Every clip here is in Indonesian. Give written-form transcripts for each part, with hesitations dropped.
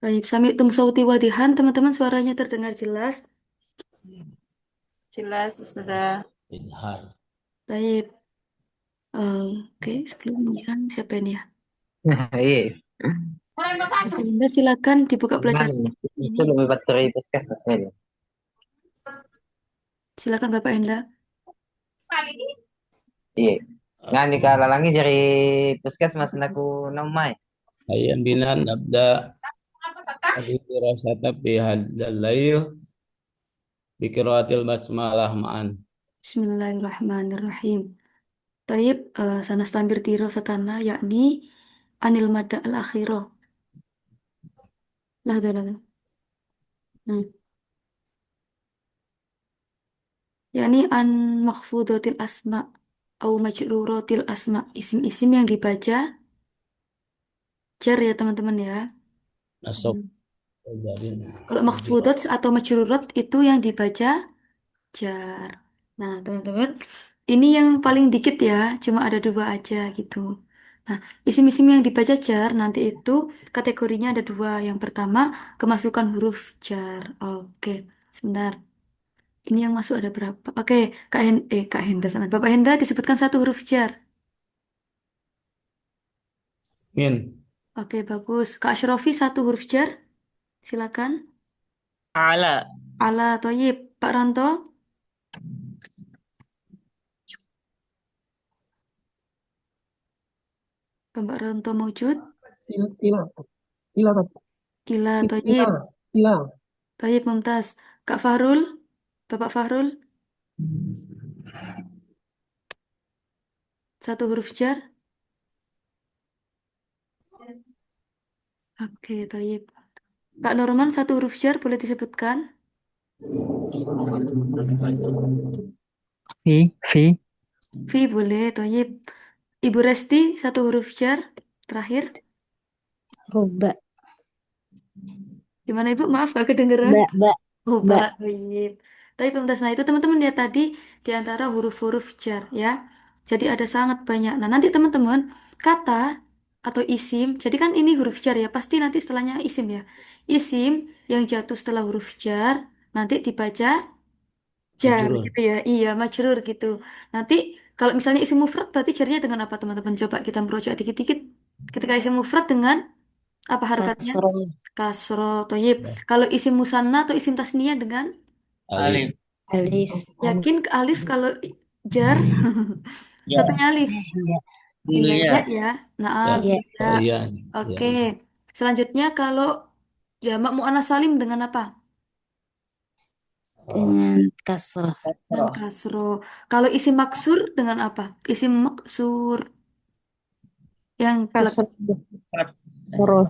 Baik, sami tum sauti wadihan, teman-teman suaranya terdengar jelas. Jelas, sudah. Inhar. Baik, oke, sebelumnya siapa ini ya? Iya, Bapak Indah silakan dibuka gimana pelajaran nih? ini. Itu lebih baterai puskesmas ini. Silakan Bapak Indah. Iya, ngani kalalangi dari puskesmas naku namai. Ayam bina nabda hadis dirasata fi hadal lail bi qiraatil basmalah ma'an. Bismillahirrahmanirrahim. Taib, sanas tampir tiro satana yakni anil mada al akhiro. Lah. Nah, yakni an makhfudatil asma au majruratil asma. Isim-isim yang dibaca jar ya teman-teman ya. Nasab Hmm. jarin. Kalau makhfudat atau majrurat itu yang dibaca jar. Nah, teman-teman, ini yang paling dikit ya, cuma ada dua aja gitu. Nah, isim-isim yang dibaca jar nanti itu kategorinya ada dua. Yang pertama, kemasukan huruf jar. Oke, sebentar. Ini yang masuk ada berapa? Oke, Kak Henda sama Bapak Henda disebutkan satu huruf jar. Min. Oke, bagus. Kak Ashrofi satu huruf jar. Silakan. Ala. Ala Toyib. Pak Ranto, Bapak Ranto Maujud. Ila, ila, ila, Ila Toyib. ila, ila. Toyib Mumtaz. Kak Fahrul, Bapak Fahrul. Satu huruf jar. Oke, Toyib. Kak Norman, satu huruf jar boleh disebutkan? V. Vi boleh, Toyib. Ibu Resti, satu huruf jar. Terakhir. Ruba, Gimana Ibu? Maaf, gak kedengeran. mbak, mbak, Oh, mbak. Mbak. Toyib. Tapi pemerintah nah itu teman-teman lihat tadi di antara huruf-huruf jar ya. Jadi ada sangat banyak. Nah, nanti teman-teman kata atau isim. Jadi kan ini huruf jar ya. Pasti nanti setelahnya isim ya. Isim yang jatuh setelah huruf jar nanti dibaca jar Majrur. gitu ya. Iya, majrur gitu. Nanti kalau misalnya isim mufrad berarti jarnya dengan apa teman-teman? Coba kita merujuk dikit-dikit. Ketika isim mufrad dengan apa harokatnya? Kasro, Kasro, toyib. Kalau isim musanna atau isim tasniyah dengan Alif. alif. yakin ke alif kalau jar satunya alif. Enggak. Iya, Iya. ya ya. Nah, Ya. Iya, ya. Oh iya. Ya. Oke. Selanjutnya kalau jamak muannas salim dengan apa? Oh, dengan kasro, Dengan kasro. Kalau isim maksur dengan apa? Isim maksur yang Kasar, Rap. huruf.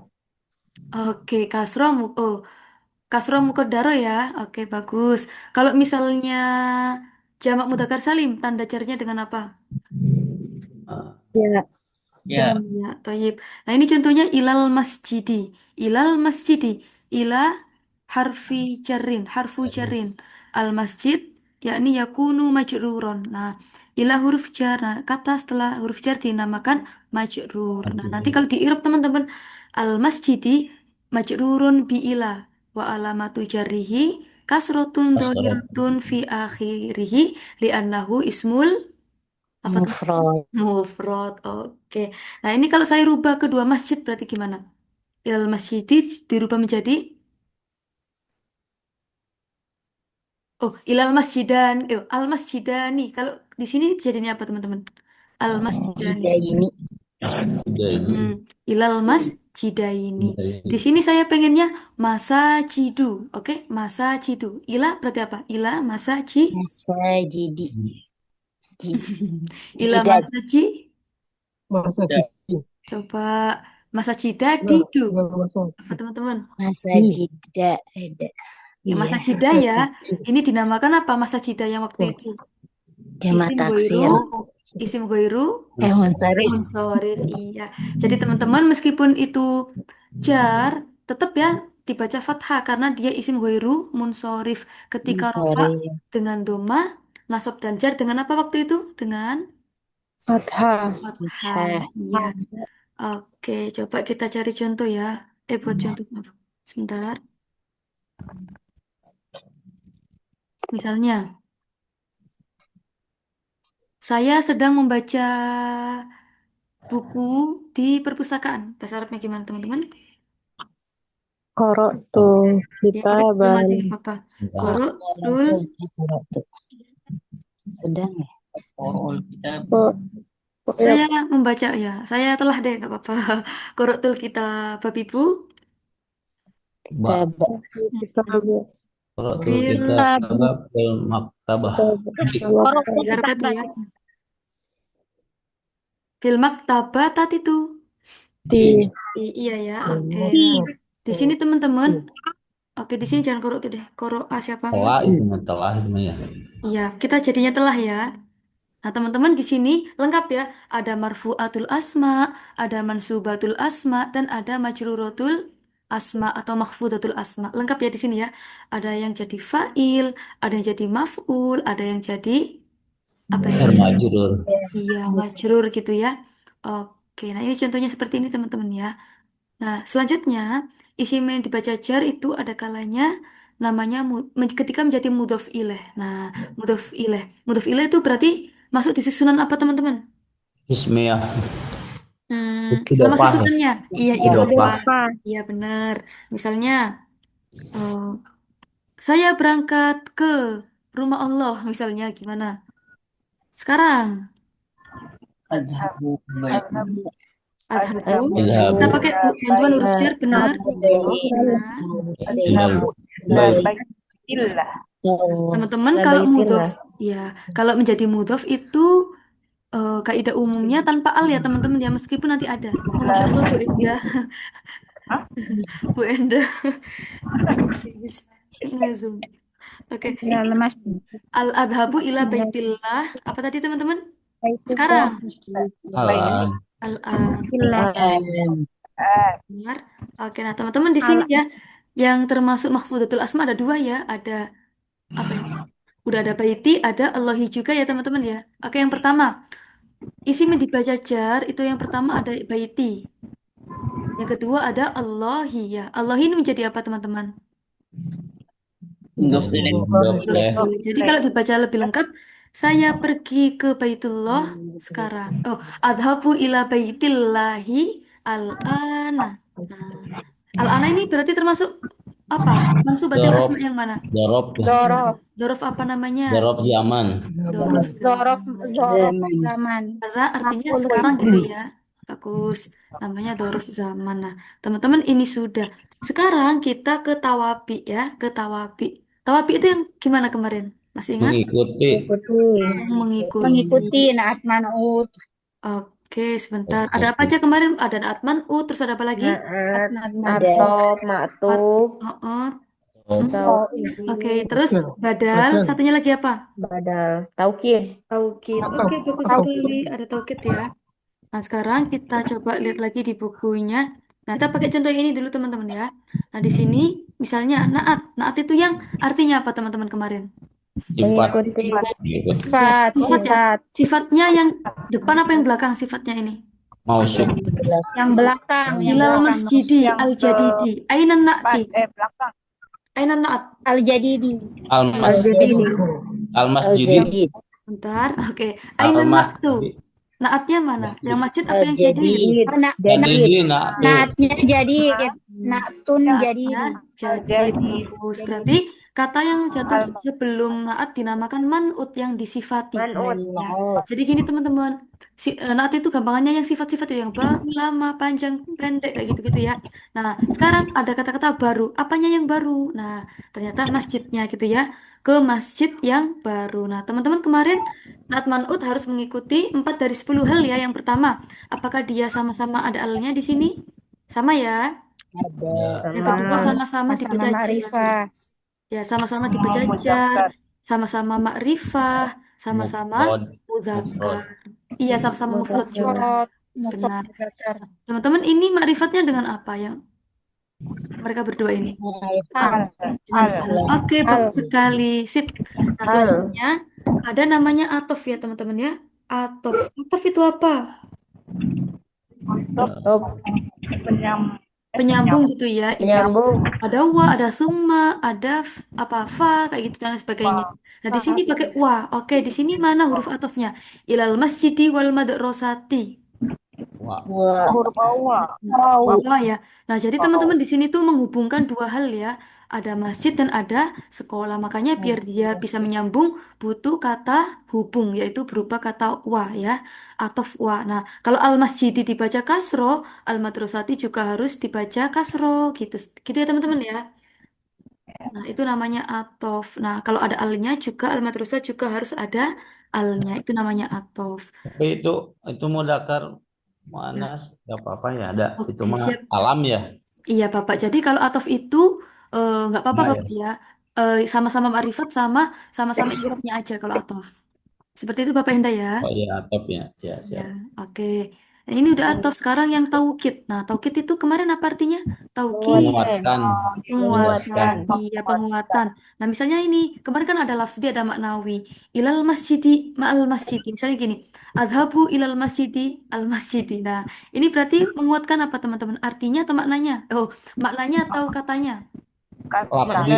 oke, kasro oh, kasro mukodaro ya. Oke, bagus. Kalau misalnya jamak mudzakkar salim tanda jarnya dengan apa? ah, Ya, Dengan Ya. ya, toyib. Nah, ini contohnya ilal masjidi. Ilal masjidi. Ila harfi jarin, harfu jarin. Al masjid yakni yakunu majruron. Nah, ila huruf jar. Nah, kata setelah huruf jar dinamakan majrur. Nah, nanti majrur. kalau di i'rab teman-teman, al masjidi majrurun bi ila wa alamatu jarrihi kasrotun Kasrat. dohiratun fi akhirihi li'annahu ismul apa tuh? mufrad, Mufrad, oke. Nah, ini kalau saya rubah kedua masjid berarti gimana? Il masjidi dirubah menjadi ilal masjidan, al masjidani. Kalau di sini jadinya apa teman-teman? Al masjidani. jida ini, Udah ini. Hmm, ilal masjidaini. Udah Di ini. sini saya pengennya masajidu, oke? Masajidu. Ila berarti apa? Ila masaji. masa jidi, Ila jidat, masaji. masa Ya. cici. Coba masajida Nah, didu. nggak masuk. Apa teman-teman? masa Di, jida, ada. Ya, Iya, masa jida masa ya. cici. Ini dinamakan apa masa jida yang waktu Wah, itu? jamak Isim goiru, taksir, isim goiru, munsharif, munsorif. Iya. Jadi teman-teman meskipun itu jar, tetap ya dibaca fathah karena dia isim goiru, munsorif. Ketika rofa munsharif, dengan doma, nasab dan jar dengan apa waktu itu? Dengan fathah. fathah. fathah, Iya. Oke, coba kita cari contoh ya. Buat contoh. Maaf. Sebentar. Misalnya, saya sedang membaca buku di perpustakaan. Bahasa Arabnya gimana, teman-teman? Qara'tu Ya, pakai kalimat kitaban. ini apa? Sudah. Qura'tul. Qara'tu. Sedang ya. Qur'ul kitab. Oh, ya, Saya membaca ya. Saya telah deh, nggak apa-apa. Qura'tul kitab, Bapak Ibu. Ba. Kitab. kitab. Qira'atul Fil. kitab fil maktabah. Biar tadi ya. Fil maktabat itu. Di Iya ya, oke. Nah, di sini teman-teman, oke di sini jangan korok deh. Korok siapa? Telah itu mah telah itu mah ya. Iya, kita jadinya telah ya. Nah, teman-teman di sini lengkap ya. Ada marfu'atul asma, ada mansubatul asma, dan ada majruratul asma atau makhfudatul asma. Lengkap ya di sini ya. Ada yang jadi fa'il, ada yang jadi maf'ul, ada yang jadi apa ini? Majrur. Iya, majrur gitu ya. Oke, nah ini contohnya seperti ini teman-teman ya. Nah, selanjutnya isim yang dibaca jar itu ada kalanya namanya ketika menjadi mudhof ilaih. Nah, mudhof ilaih. Mudhof ilaih itu berarti masuk di susunan apa teman-teman? Ismiyah. Nama Idofah ya. susunannya. Iya, Idofah. idhofah. Iya benar. Misalnya, eh, saya berangkat ke rumah Allah, misalnya gimana? Sekarang, Adhabu bait. adhabu. Idhabu Kita pakai bantuan huruf jar, benar? Benar. ilal bait. Teman-teman kalau mudhof, ya kalau menjadi mudhof itu kaidah umumnya tanpa al ya teman-teman ya meskipun nanti ada. Oh, Masya Allah Bu Enda, Bu Enda. Ngezoom. Oke, al adhabu ila baitillah. Apa tadi teman-teman? Sekarang Al-an. al benar. Oke, nah teman-teman di sini ya yang termasuk mahfudatul asma ada dua ya. Ada apa ya? Udah ada baiti, ada Allahi juga ya teman-teman ya. Oke, yang pertama isim yang dibaca jar itu yang pertama ada baiti. Yang kedua ada Allahi ya. Allahi ini menjadi apa teman-teman? Mudhof ilaih. Mudhof ilaih. Jadi kalau dibaca lebih lengkap, saya pergi ke Baitullah sekarang. Oh, adhabu ila baitillahi al-ana. Nah, al-ana ini berarti termasuk apa? Mansubatil Dorob. asma yang mana? Dorob. Dorof apa namanya? Dorob zaman. Dorof Zaman. karena artinya sekarang gitu ya. Bagus. Namanya dorof zaman. Nah, teman-teman ini sudah. Sekarang kita ke tawabi ya, ke tawabi. Tawabi itu yang gimana kemarin? Masih ingat? Mengikuti. Yang mengikuti. naat manut Oke, sebentar. Ada apa aja kemarin? Ada Atman U, terus ada apa lagi? Ada ma'tuf Oh, oh. Oh, Oke, terus badal. Satunya lagi apa? badal taukid Taukid. Oke, bagus sekali. Ada taukid ya. Nah, sekarang kita coba lihat lagi di bukunya. Nah, kita pakai contoh yang ini dulu, teman-teman ya. Nah, di sini misalnya naat. Naat itu yang artinya apa, teman-teman kemarin? sifat. mengikuti Mengikuti. sifat Sifat ya. Sifatnya yang depan apa yang belakang sifatnya ini? Mausuf. yang belakang Hilal masjidi al-jadidi. Ainan na'ti. Ainan na'at. al-jadidi Al-masjid. Al-masjidi. Jadi Bentar. Oke. Ainan na'tu. Al-masjid. Naatnya mana? Yang masjid apa yang jadi jadi? Jadi nak tuh. naatnya jadi naatun jadi Jadi bagus. Berarti kata yang jatuh sebelum naat dinamakan man'ut yang disifati. Ya. Jadi gini teman-teman, naat itu gampangannya yang sifat-sifat itu yang baru, lama, panjang, pendek kayak gitu-gitu ya. Nah, sekarang ada kata-kata baru. Apanya yang baru? Nah, ternyata masjidnya gitu ya. Ke masjid yang baru. Nah, teman-teman kemarin naat man'ut harus mengikuti 4 dari 10 hal ya. Yang pertama, apakah dia sama-sama ada alnya di sini? Sama ya. Ya. Yang kedua sama-sama sama dibaca jar. ma'rifah Ya, sama-sama dibaca jar, sama-sama makrifah, sama-sama Mufrad. mudzakkar. Iya, sama-sama mufrad juga. Benar. mufrad Teman-teman, ini makrifatnya dengan apa yang mereka berdua ini? al Dengan al. Oke, bagus sekali. Sip. Nah, selanjutnya ada namanya atof ya, teman-teman ya. Atof. Atof itu apa? penyambung gitu ya. Iya. Menyambung. Ada wa, ada summa, ada apa fa kayak gitu dan lain sebagainya. Nah, di sini pakai wa. Oke, di sini mana huruf atofnya? Ilal masjidi wal madrasati. Wah. Wah. Wa ya. Nah, jadi teman-teman di sini tuh menghubungkan dua hal ya. Ada masjid dan ada sekolah. Makanya biar dia bisa menyambung butuh kata hubung yaitu berupa kata wa ya. Atof wa. Nah, kalau al masjidi dibaca kasro, al madrasati juga harus dibaca kasro gitu. Gitu ya teman-teman ya. Nah, itu namanya atof. Nah, kalau ada alnya juga al madrasah juga harus ada alnya. Itu namanya atof. Tapi itu mudakar Nah, muannas nggak apa-apa ya. Ada itu oke, mah siap. alam ya. Iya, Bapak. Jadi kalau atof itu nggak apa-apa, Nah, ya. Bapak ya. Sama-sama ma'rifat sama-sama i'rabnya aja kalau atof. Seperti itu Bapak Henda ya. Oh ya, atopnya. Ya, Ya, siap. oke. Nah, ini udah atof. Sekarang yang taukid. Nah, taukid itu kemarin apa artinya? Taukid, Menguatkan, penguatan. menegaskan. Iya, penguatan. Nah, misalnya ini, kemarin kan ada lafzi, ada maknawi. Ilal masjidi, ma'al masjidi. Misalnya gini, adhabu ilal masjidi, al masjidi. Nah, ini berarti menguatkan apa teman-teman? Artinya atau maknanya? Oh, maknanya atau katanya? Lafzi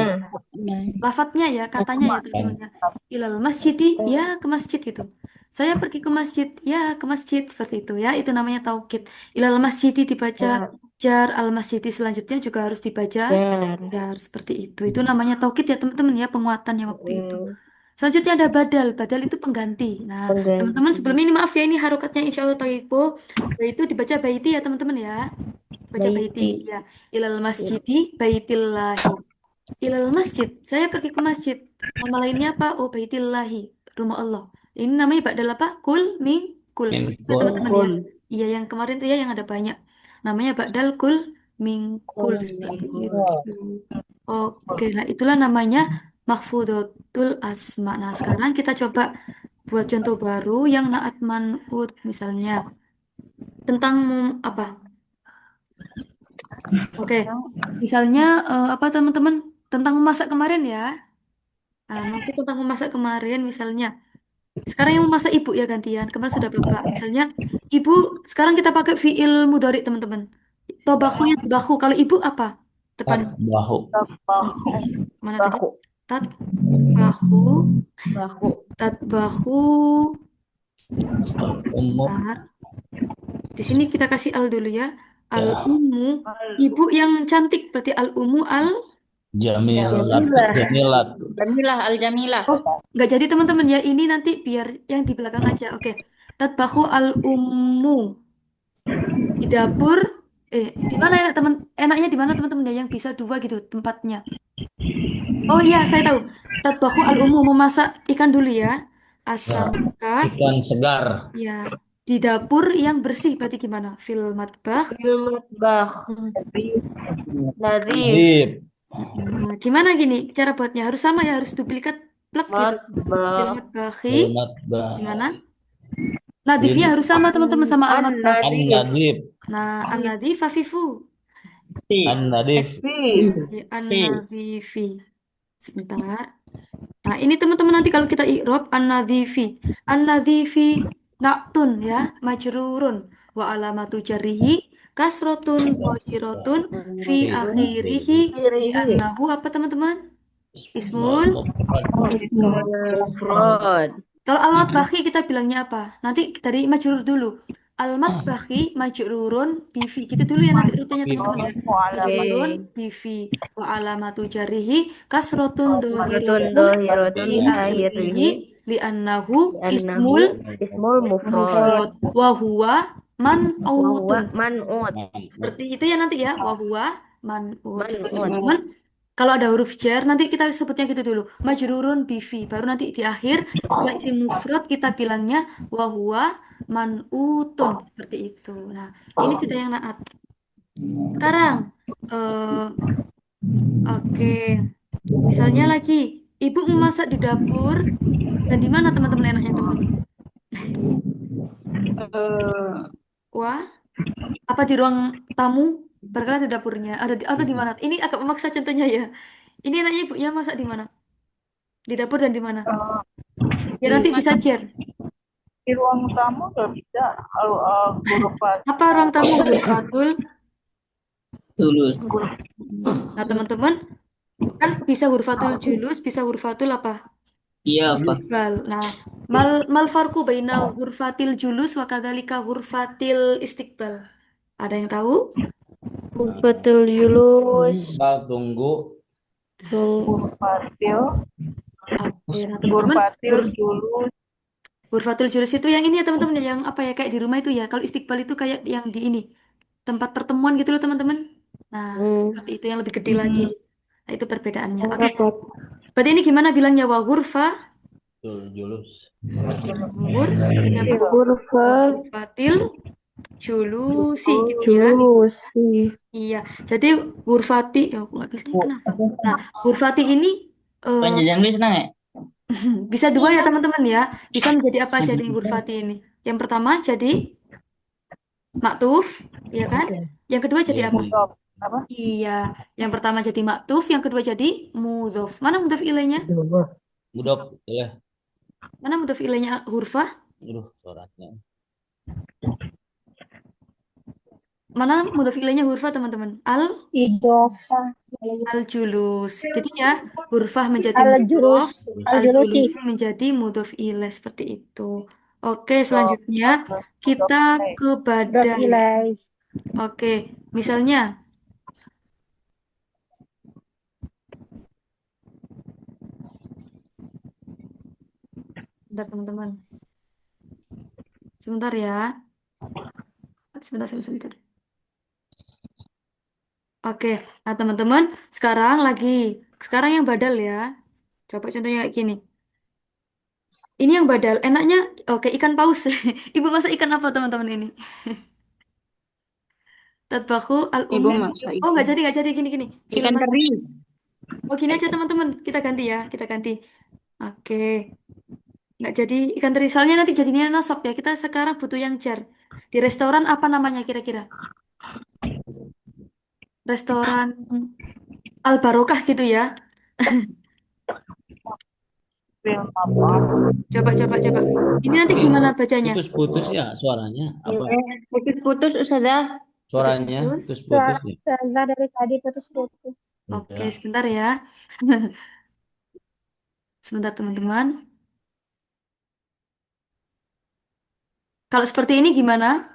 Lafadznya ya, katanya ya teman-teman ya. Ilal masjidi, ya ke masjid gitu. Saya pergi ke masjid, ya ke masjid seperti itu ya. Itu namanya taukid. Ilal masjidi dibaca jar, al masjidi selanjutnya juga harus dibaca Jar. jar seperti itu. Itu namanya taukid ya teman-teman ya, penguatannya waktu itu. Selanjutnya ada badal. Badal itu pengganti. Nah, teman-teman sebelum Pengganti. ini maaf ya ini harokatnya insya Allah taibo. Itu dibaca baiti ya teman-teman ya. Baca baiti Baiti. ya. Ilal masjidi baitillahi. Ilal masjid. Saya pergi ke masjid. Nama lainnya apa? Oh, baitillahi. Rumah Allah. Ini namanya ba'dal apa? Kul ming kul. Seperti itu ya, mingkul. teman-teman ya. Iya, yang kemarin tuh ya yang ada banyak. Namanya ba'dal kul ming kul. Seperti itu. Oke, nah itulah namanya makhfudatul asma. Nah, sekarang kita coba buat contoh baru yang naat man'ut. Misalnya, tentang apa? Oke, misalnya apa teman-teman? Tentang memasak kemarin ya. Masih tentang memasak kemarin misalnya. Sekarang yang memasak ibu ya gantian. Kemarin sudah bapak. Misalnya ibu sekarang kita pakai fiil mudhari teman-teman. Tobakhunya tobakhu. Kalau ibu apa? Depan Bahu. mana tadi? Bahu. Tatbahu. Bahu. Tatbahu. Umum. Bentar. Di sini kita kasih al dulu ya. Al Ya. umu. Ibu yang cantik berarti al umu al. Jamilat. Jamilat. Jamilah, Al-Jamilah. Oh, nggak jadi teman-teman ya. Ini nanti biar yang di belakang aja. Oke. Tatbahu al ummu. Di dapur di mana enak teman enaknya di mana teman-teman ya yang bisa dua gitu tempatnya. Oh iya saya tahu. Tatbahu al ummu memasak ikan dulu ya. Ya. Asamka Ikan segar. ya di dapur yang bersih berarti gimana? Fil matbakh. Filmatbah. Nazif. Adib. Nah, gimana gini cara buatnya? Harus sama ya, harus duplikat plek gitu. Fil Matbah. matbakhi Kalimat bah. gimana? Nadifnya harus sama teman-teman sama al matbakh. An nadib. Nah, an-nadif afifu. An-nadif. An-nadifi. Sebentar. Nah, ini teman-teman nanti kalau kita i'rab an-nadhifi. An-nadhifi na'tun ya, majrurun wa alamatu jarrihi kasrotun dhahiratun fi akhirihi li'annahu apa teman-teman? Ismul. Mufrad. Kalau alamat baki kita bilangnya apa? Nanti dari majrur dulu. Alamat baki majrurun bifi. Gitu dulu ya nanti rutenya teman-teman ya. Majrurun bifi wa alamatu jarihi kasrotun Rotun dohiratun dohiratun di fi akhirihi akhirihi li'annahu li'annahu ismul ismul mufrad. mufrad wa huwa Wa huwa man'utun. man'ut. Seperti itu ya nanti ya. Wa huwa man'ut. Jadi Man'ut. teman-teman kalau ada huruf jar nanti kita sebutnya gitu dulu. Majrurun bifi. Baru nanti di akhir setelah isi mufrad kita bilangnya wa huwa man'utun. Seperti itu. Nah, ini kita yang naat. Sekarang eh oke. Misalnya lagi ibu memasak di dapur dan di mana teman-teman enaknya teman-teman? Wah, apa di ruang tamu? Barangkali ada dapurnya. Ada di atau di mana? Ini agak memaksa contohnya ya. Ini enaknya ibunya masak di mana? Di dapur dan di mana? Ya nanti bisa share. Di ruang tamu nggak bisa kalau huruf Apa ruang tamu? Huruf Fatul. tulus. Nah, teman-teman, kan bisa hurfatul julus, bisa hurfatul apa? Iya apa? Istiqbal. Nah, mal farku baina hurfatil julus wa kadzalika hurfatil istiqbal. Ada yang tahu? Betul Yulus. Kita tunggu. Hurfatil. Oke, nah teman-teman, Julus. hurfatul julus itu yang ini ya teman-teman, yang apa ya, kayak di rumah itu ya. Kalau istiqbal itu kayak yang di ini, tempat pertemuan gitu loh teman-teman. Nah, seperti itu yang lebih gede lagi. Nah, itu perbedaannya. Oke, berarti ini gimana bilangnya wa hurfa? Julus. Hur, baca apa? Hurfa Hurfatil julusi gitu ya. Julusi. Iya, jadi hurfati, ya aku nggak bisa, kenapa? Nah, hurfati ini eh, Penjajan wis nang ya? bisa dua ya teman-teman ya. Bisa menjadi apa aja nih hurfati ini? Yang pertama jadi maktuf, ya kan? Yang kedua jadi Iya. apa? Iya, yang pertama jadi maktuf, yang kedua jadi mudhof. Mana mudhof ilaihnya? Mudop. Ya. Mana mudhof ilaihnya hurfah? Aduh, suaranya. Mana mudhof ilaihnya hurfah teman-teman? Idofah. Al julus. Gitu ya. Hurfah menjadi Al mudhof, jurus. Al al jurusi. julusi menjadi mudhof ilaih seperti itu. Oke, selanjutnya kita ke Dof badal. ilai. Oke, misalnya bentar teman-teman. Sebentar ya. Sebentar. Oke, nah teman-teman, sekarang yang badal ya. Coba contohnya kayak gini. Ini yang badal, enaknya, oke, ikan paus. Ibu masak ikan apa teman-teman ini? Tatbahu al Ibu umu. masak Oh, nggak jadi gini. ikan Filman. teri. Oh, gini aja teman-teman, kita ganti ya, kita ganti. Oke, nggak jadi ikan teri. Soalnya nanti jadinya nasab ya. Kita sekarang butuh yang jar. Di restoran apa namanya kira-kira? Restoran Al Barokah gitu ya. Coba. Ini nanti gimana bacanya? Putus-putus ya suaranya. Apa? Putus-putus Ustazah. Suaranya Putus-putus. putus-putus ya. Ustazah dari tadi putus-putus. Oke, Iya. sebentar ya. Sebentar teman-teman. Kalau seperti ini gimana?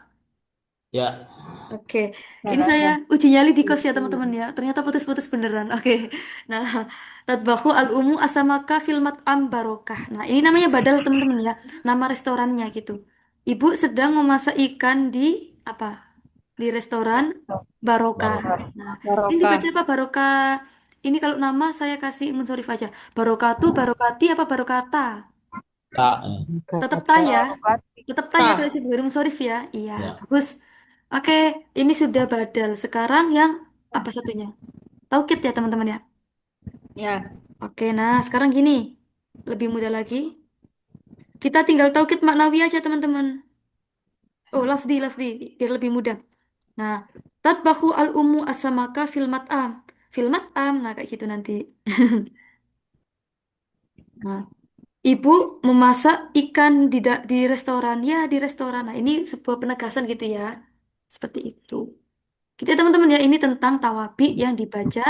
Ya. Oke, ini saya uji nyali di kos ya teman-teman ya. Ternyata putus-putus beneran. Oke, nah, tatbahu al umu asamaka fil mat'am barokah. Nah, ini namanya badal teman-teman ya. Nama restorannya gitu. Ibu sedang memasak ikan di apa? Di restoran barokah. Baru. Nah, ini dibaca apa barokah? Ini kalau nama saya kasih munsorif aja. Barokatu, barokati apa barokata? Tak. Tetap ta ya. Tetap ta ya kalau isi Bukhari Musorif ya. Iya, Ya. bagus. Oke, ini sudah badal. Sekarang yang apa satunya? Taukid ya teman-teman ya. Ya. Oke, nah sekarang gini. Lebih mudah lagi. Kita tinggal taukid maknawi aja teman-teman. Oh, lafdi. Biar lebih mudah. Nah, tatbahu al-ummu asamaka fil mat'am. Fil mat'am. Nah, kayak gitu nanti. Nah, ibu memasak ikan di restoran. Ya, di restoran. Nah, ini sebuah penegasan gitu ya. Seperti itu. Gitu ya teman-teman ya, ini tentang tawabi yang dibaca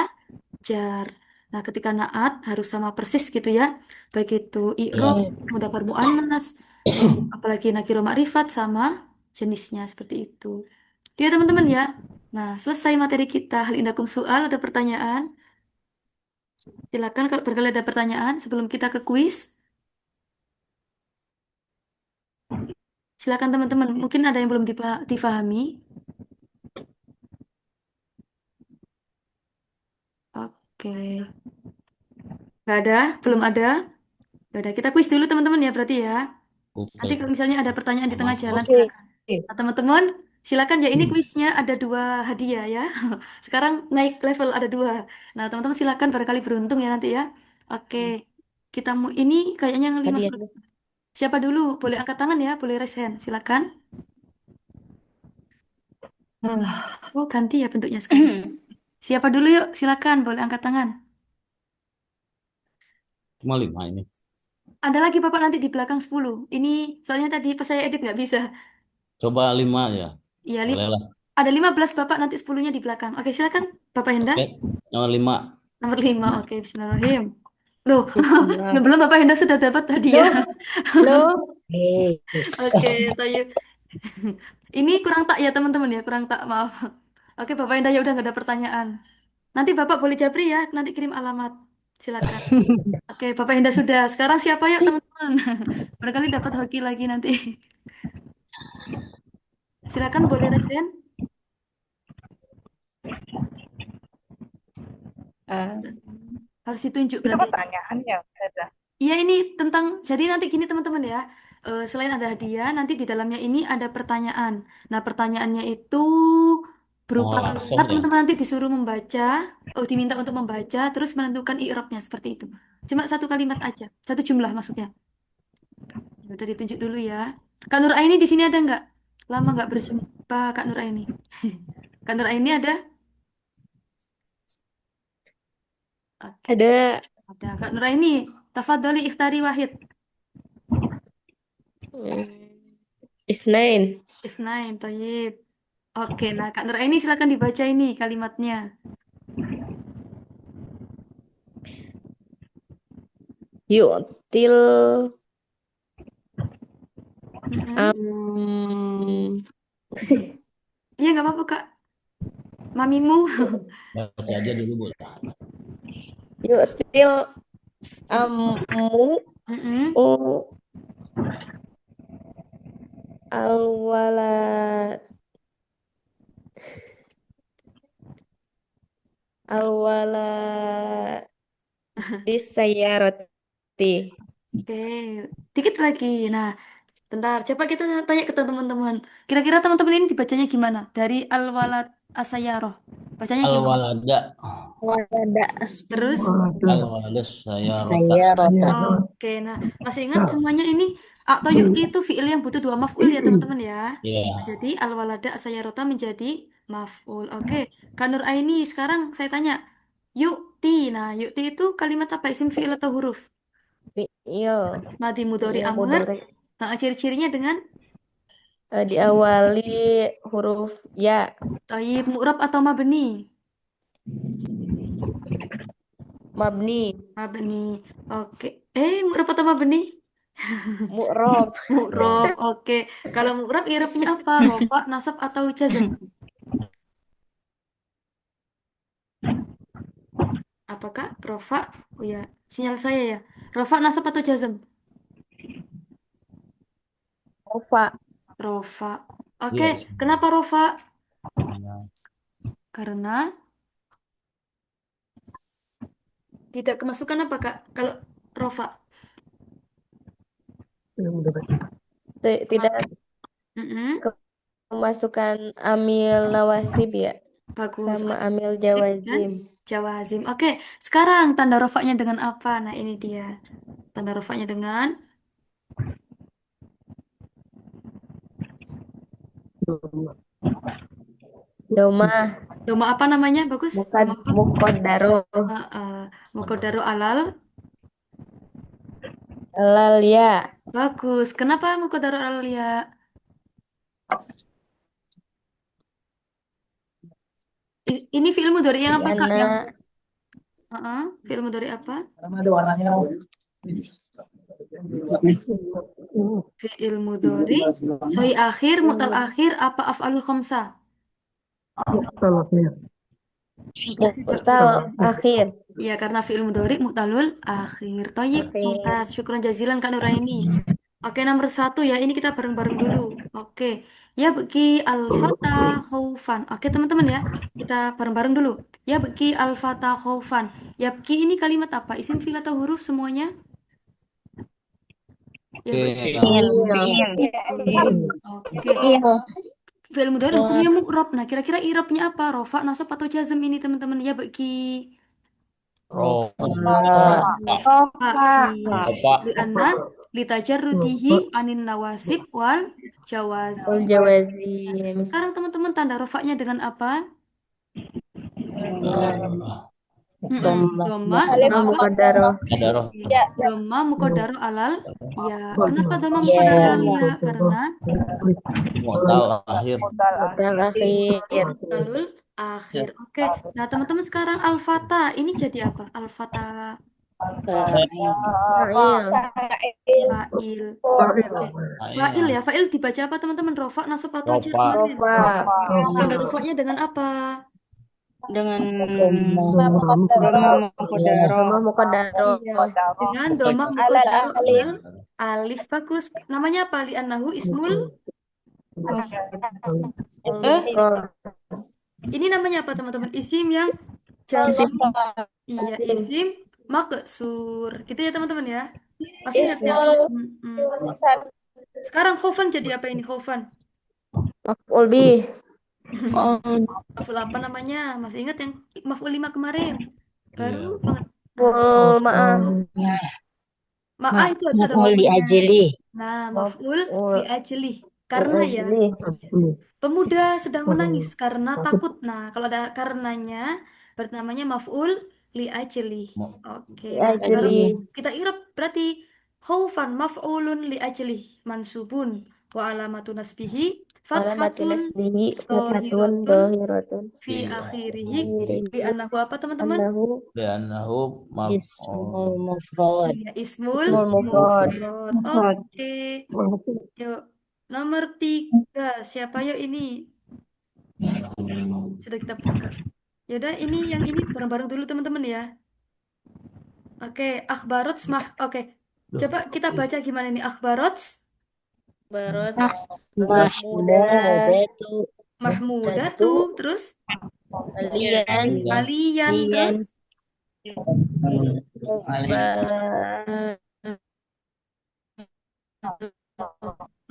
jar. Nah, ketika naat harus sama persis gitu ya. Baik itu i'rab, Ya. mudzakkar muannas, apalagi nakiro ma'rifat sama jenisnya seperti itu. Itu ya teman-teman ya. Nah, selesai materi kita. Hal indakum soal, ada pertanyaan? Silakan kalau barangkali ada pertanyaan sebelum kita ke kuis. Silakan teman-teman. Mungkin ada yang belum difahami. Oke. Nggak ada? Belum ada? Ya udah, kita kuis dulu teman-teman ya berarti ya. Nanti Oke. kalau misalnya ada pertanyaan di tengah jalan, Oke. silakan. Nah, teman-teman, silakan ya. Ini kuisnya ada dua hadiah ya. Sekarang naik level ada dua. Nah, teman-teman silakan barangkali beruntung ya nanti ya. Oke, kita mau ini kayaknya yang lima Hadiah slot. dulu. Siapa dulu? Boleh angkat tangan ya, boleh raise hand. Silakan. Oh, ganti ya bentuknya sekarang. Siapa dulu yuk? Silakan, boleh angkat tangan. Cuma 5 ini. Ada lagi Bapak nanti di belakang 10. Ini soalnya tadi pas saya edit nggak bisa. Coba 5 ya. Iya, Boleh lah. Ada 15 Bapak, nanti 10-nya di belakang. Oke, silakan Bapak Henda. Oke. Nomor 5. Nomor 5. Oke, bismillahirrahmanirrahim. Loh, Bismillah. belum Bapak Henda sudah dapat hadiah. Loh, Oke, Tayyib. Ini kurang tak ya teman-teman ya, kurang tak, maaf. Oke, Bapak Henda ya udah nggak ada pertanyaan. Nanti Bapak boleh japri ya, nanti kirim alamat. Silakan. Oke, Bapak Henda sudah. Sekarang siapa yuk teman-teman? Barangkali dapat hoki lagi nanti. Silakan boleh resen. Harus ditunjuk itu berarti. pertanyaan ya, Ustazah. Iya ini tentang, jadi nanti gini teman-teman ya, selain ada hadiah, nanti di dalamnya ini ada pertanyaan. Nah pertanyaannya itu berupa Oh, langsung kalimat, ya. teman-teman nanti disuruh membaca, diminta untuk membaca, terus menentukan i'rabnya seperti itu. Cuma satu kalimat aja, satu jumlah maksudnya. Ya udah ditunjuk dulu ya. Kak Nur Aini di sini ada nggak? Lama nggak berjumpa Kak Nur Aini. Kak Nur Aini ada? Oke, Ada ada. Kak Nur Aini, tafadholi ikhtari wahid. Isnain. Isnain, Toyib. Oke, nah Kak Nur Aini silakan dibaca ini kalimatnya. Yu'til Mm-mm. am Iya nggak apa-apa Kak. Mamimu. Baca aja dulu boleh. yu'til ammu Mm-mm. alwala alwala disayarati. Oke, dikit lagi. Nah, bentar. Coba kita tanya ke teman-teman. Kira-kira teman-teman ini dibacanya gimana? Dari Al-Walad Asayaroh. Bacanya gimana? Al-walada. Wada Terus? Al-walada saya rota. saya rota. Oke, nah masih ingat semuanya ini atau yukti itu fiil yang butuh dua maf'ul ya teman-teman ya. Iya. Nah, jadi al-walada asayarota menjadi maf'ul. Oke, Kanur Aini sekarang saya tanya. Yukti. Nah, yukti itu kalimat apa? Isim fiil atau huruf? Fi'il Madi mudhari fi'il amr. mudhari Nah, ciri-cirinya dengan diawali huruf ya, toyib mu'rab atau mabni? mabni, Mabni. Oke. Mu'rab atau mabni? mu'rab, Mu'rab. Oke. Kalau mu'rab i'rabnya apa? Rofa, nasab atau jazm? Apakah rofa? Oh ya, sinyal saya ya. Rofa, nasab atau jazm? rofa, Rofa. Oke, Yes. kenapa rofa? Iya. Karena tidak kemasukan apa Kak? Kalau rofa. tidak Mm-mm. memasukkan amil nawasib ya, Bagus. sama Oke. amil Sip, kan? jawazim. Jawazim. Oke, sekarang tanda rofanya dengan apa? Nah, ini dia. Tanda rofanya dengan Doma doma apa namanya? Bagus. mukad Doma apa? mukodaro Mukodaru alal. lal ya, Bagus. Kenapa mukodaru alal ya? Ini fi'il mudhari yang apa Kak? karena Yang fi'il mudhari apa? Fi'il mudhari sahih akhir, mutal akhir, apa af'alul khamsah? Makasih Kak. mutal akhir. Ya, karena fi'il mudhari mutalul akhir. Thayyib, Akhir. mumtaz. Syukran jazilan Kak Nuraini. Oke, nomor satu ya. Ini kita bareng-bareng dulu. Oke. Ya, bagi al-fatah khaufan. Oke, teman-teman ya. Kita bareng-bareng dulu. Ya, bagi al-fatah khaufan. Ya, bagi ini kalimat apa? Isim fi'il atau huruf semuanya? Ya, bagi. Oke. Oke. Fi'il mudhari hukumnya mu'rab. Nah, kira-kira i'rabnya apa? Rofa, nasab atau jazm ini, teman-teman? Ya, bagi. Rofa. Iya. Rofa. Lianna litajarrudihi anin nawasib wal jawaz. Wal jawazim. Sekarang teman-teman tanda rofaknya dengan apa? Eh, Doma. Doma, Alif doma apa? Mukodaro. Ada roh. Iya. Doma mukodaro alal. Ya, kenapa doma Ya. mukodaro alal ya? Karena Modal akhir. Modal akhir. alul akhir. Oke. Nah, teman-teman sekarang al-fata ini jadi apa? Al-fata Fa'il. fa'il. Oke. Fa'il ya. Fa'il dibaca apa teman-teman? Rofa, nasab atau jar Rofa. kemarin? Rofa. Tanda rofanya dengan apa? Dengan Doma. Doma mukodaro. Doma mukodaro. Iya. Dengan doma mukodaro alal alif. Bagus. Namanya apa? Li'annahu ismul. Ini namanya apa teman-teman? Isim yang jamak. Iya, isim maksur. Gitu ya teman-teman ya. Pasti ingat ya? Sekarang khofan jadi apa ini khofan? Maf'ul bih. Maf'ul apa namanya? Masih ingat yang maf'ul 5 kemarin? Baru Iya. banget. Maf'ul ma'ah. Ma'ah itu harus ada Maf'ul li wawunya. ajli. Nah, maf'ul Maf'ul li ajli. Karena ya, ajli. pemuda sedang menangis karena takut. Nah, kalau ada karenanya, berarti namanya maf'ul li ajli. Oke, Li nah kalau ajli. kita i'rab berarti khaufan maf'ulun li ajli mansubun wa alamatu nasbihi Alamatu fathatun nasbihi fathatun dhahiratun dhahiratun. fi Iya. akhirihi Akhirihi. li'annahu apa teman-teman? Annahu Li'annahu Ismul maf'ul. mufrad. Iya, ismul ismul mufrad. mufrad. Oke, yuk nomor 3 siapa yuk ini? Sudah kita buka. Yaudah, yang ini bareng-bareng dulu teman-teman ya. Oke, akhbarot smah. Oke, coba kita baca gimana nih akhbarot Barot Mahmudatu. mahmudatu, terus kalian kalian, terus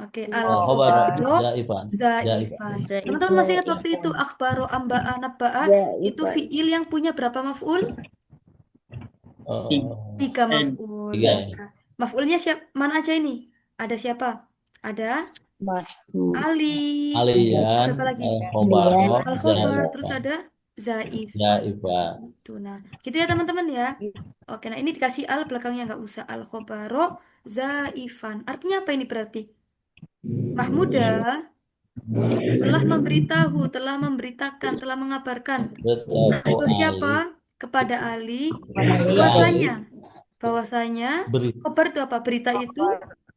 oke Khobar al-khobaro zaifan. zaifan. Teman-teman masih ingat waktu itu akhbaro amba'a nabba'a itu fiil yang punya berapa maf'ul? 3 maf'ul. Tiga ya. Nah, maf'ulnya mana aja ini? Ada siapa? Ada Mahmud. Ali. Aliyan, Ada apa lagi? khobarot, Al-khobar, terus zaifan. ada zaifan. Zaifan. Itu. Nah, gitu ya teman-teman ya. Oke, nah ini dikasih al belakangnya nggak usah. Al-khobaro zaifan. Artinya apa ini berarti? Mahmuda telah memberitahu, telah memberitakan, telah mengabarkan Betul. untuk Ali. siapa? Kepada Ali Ali. bahwasanya Berita. khobar itu apa? Berita itu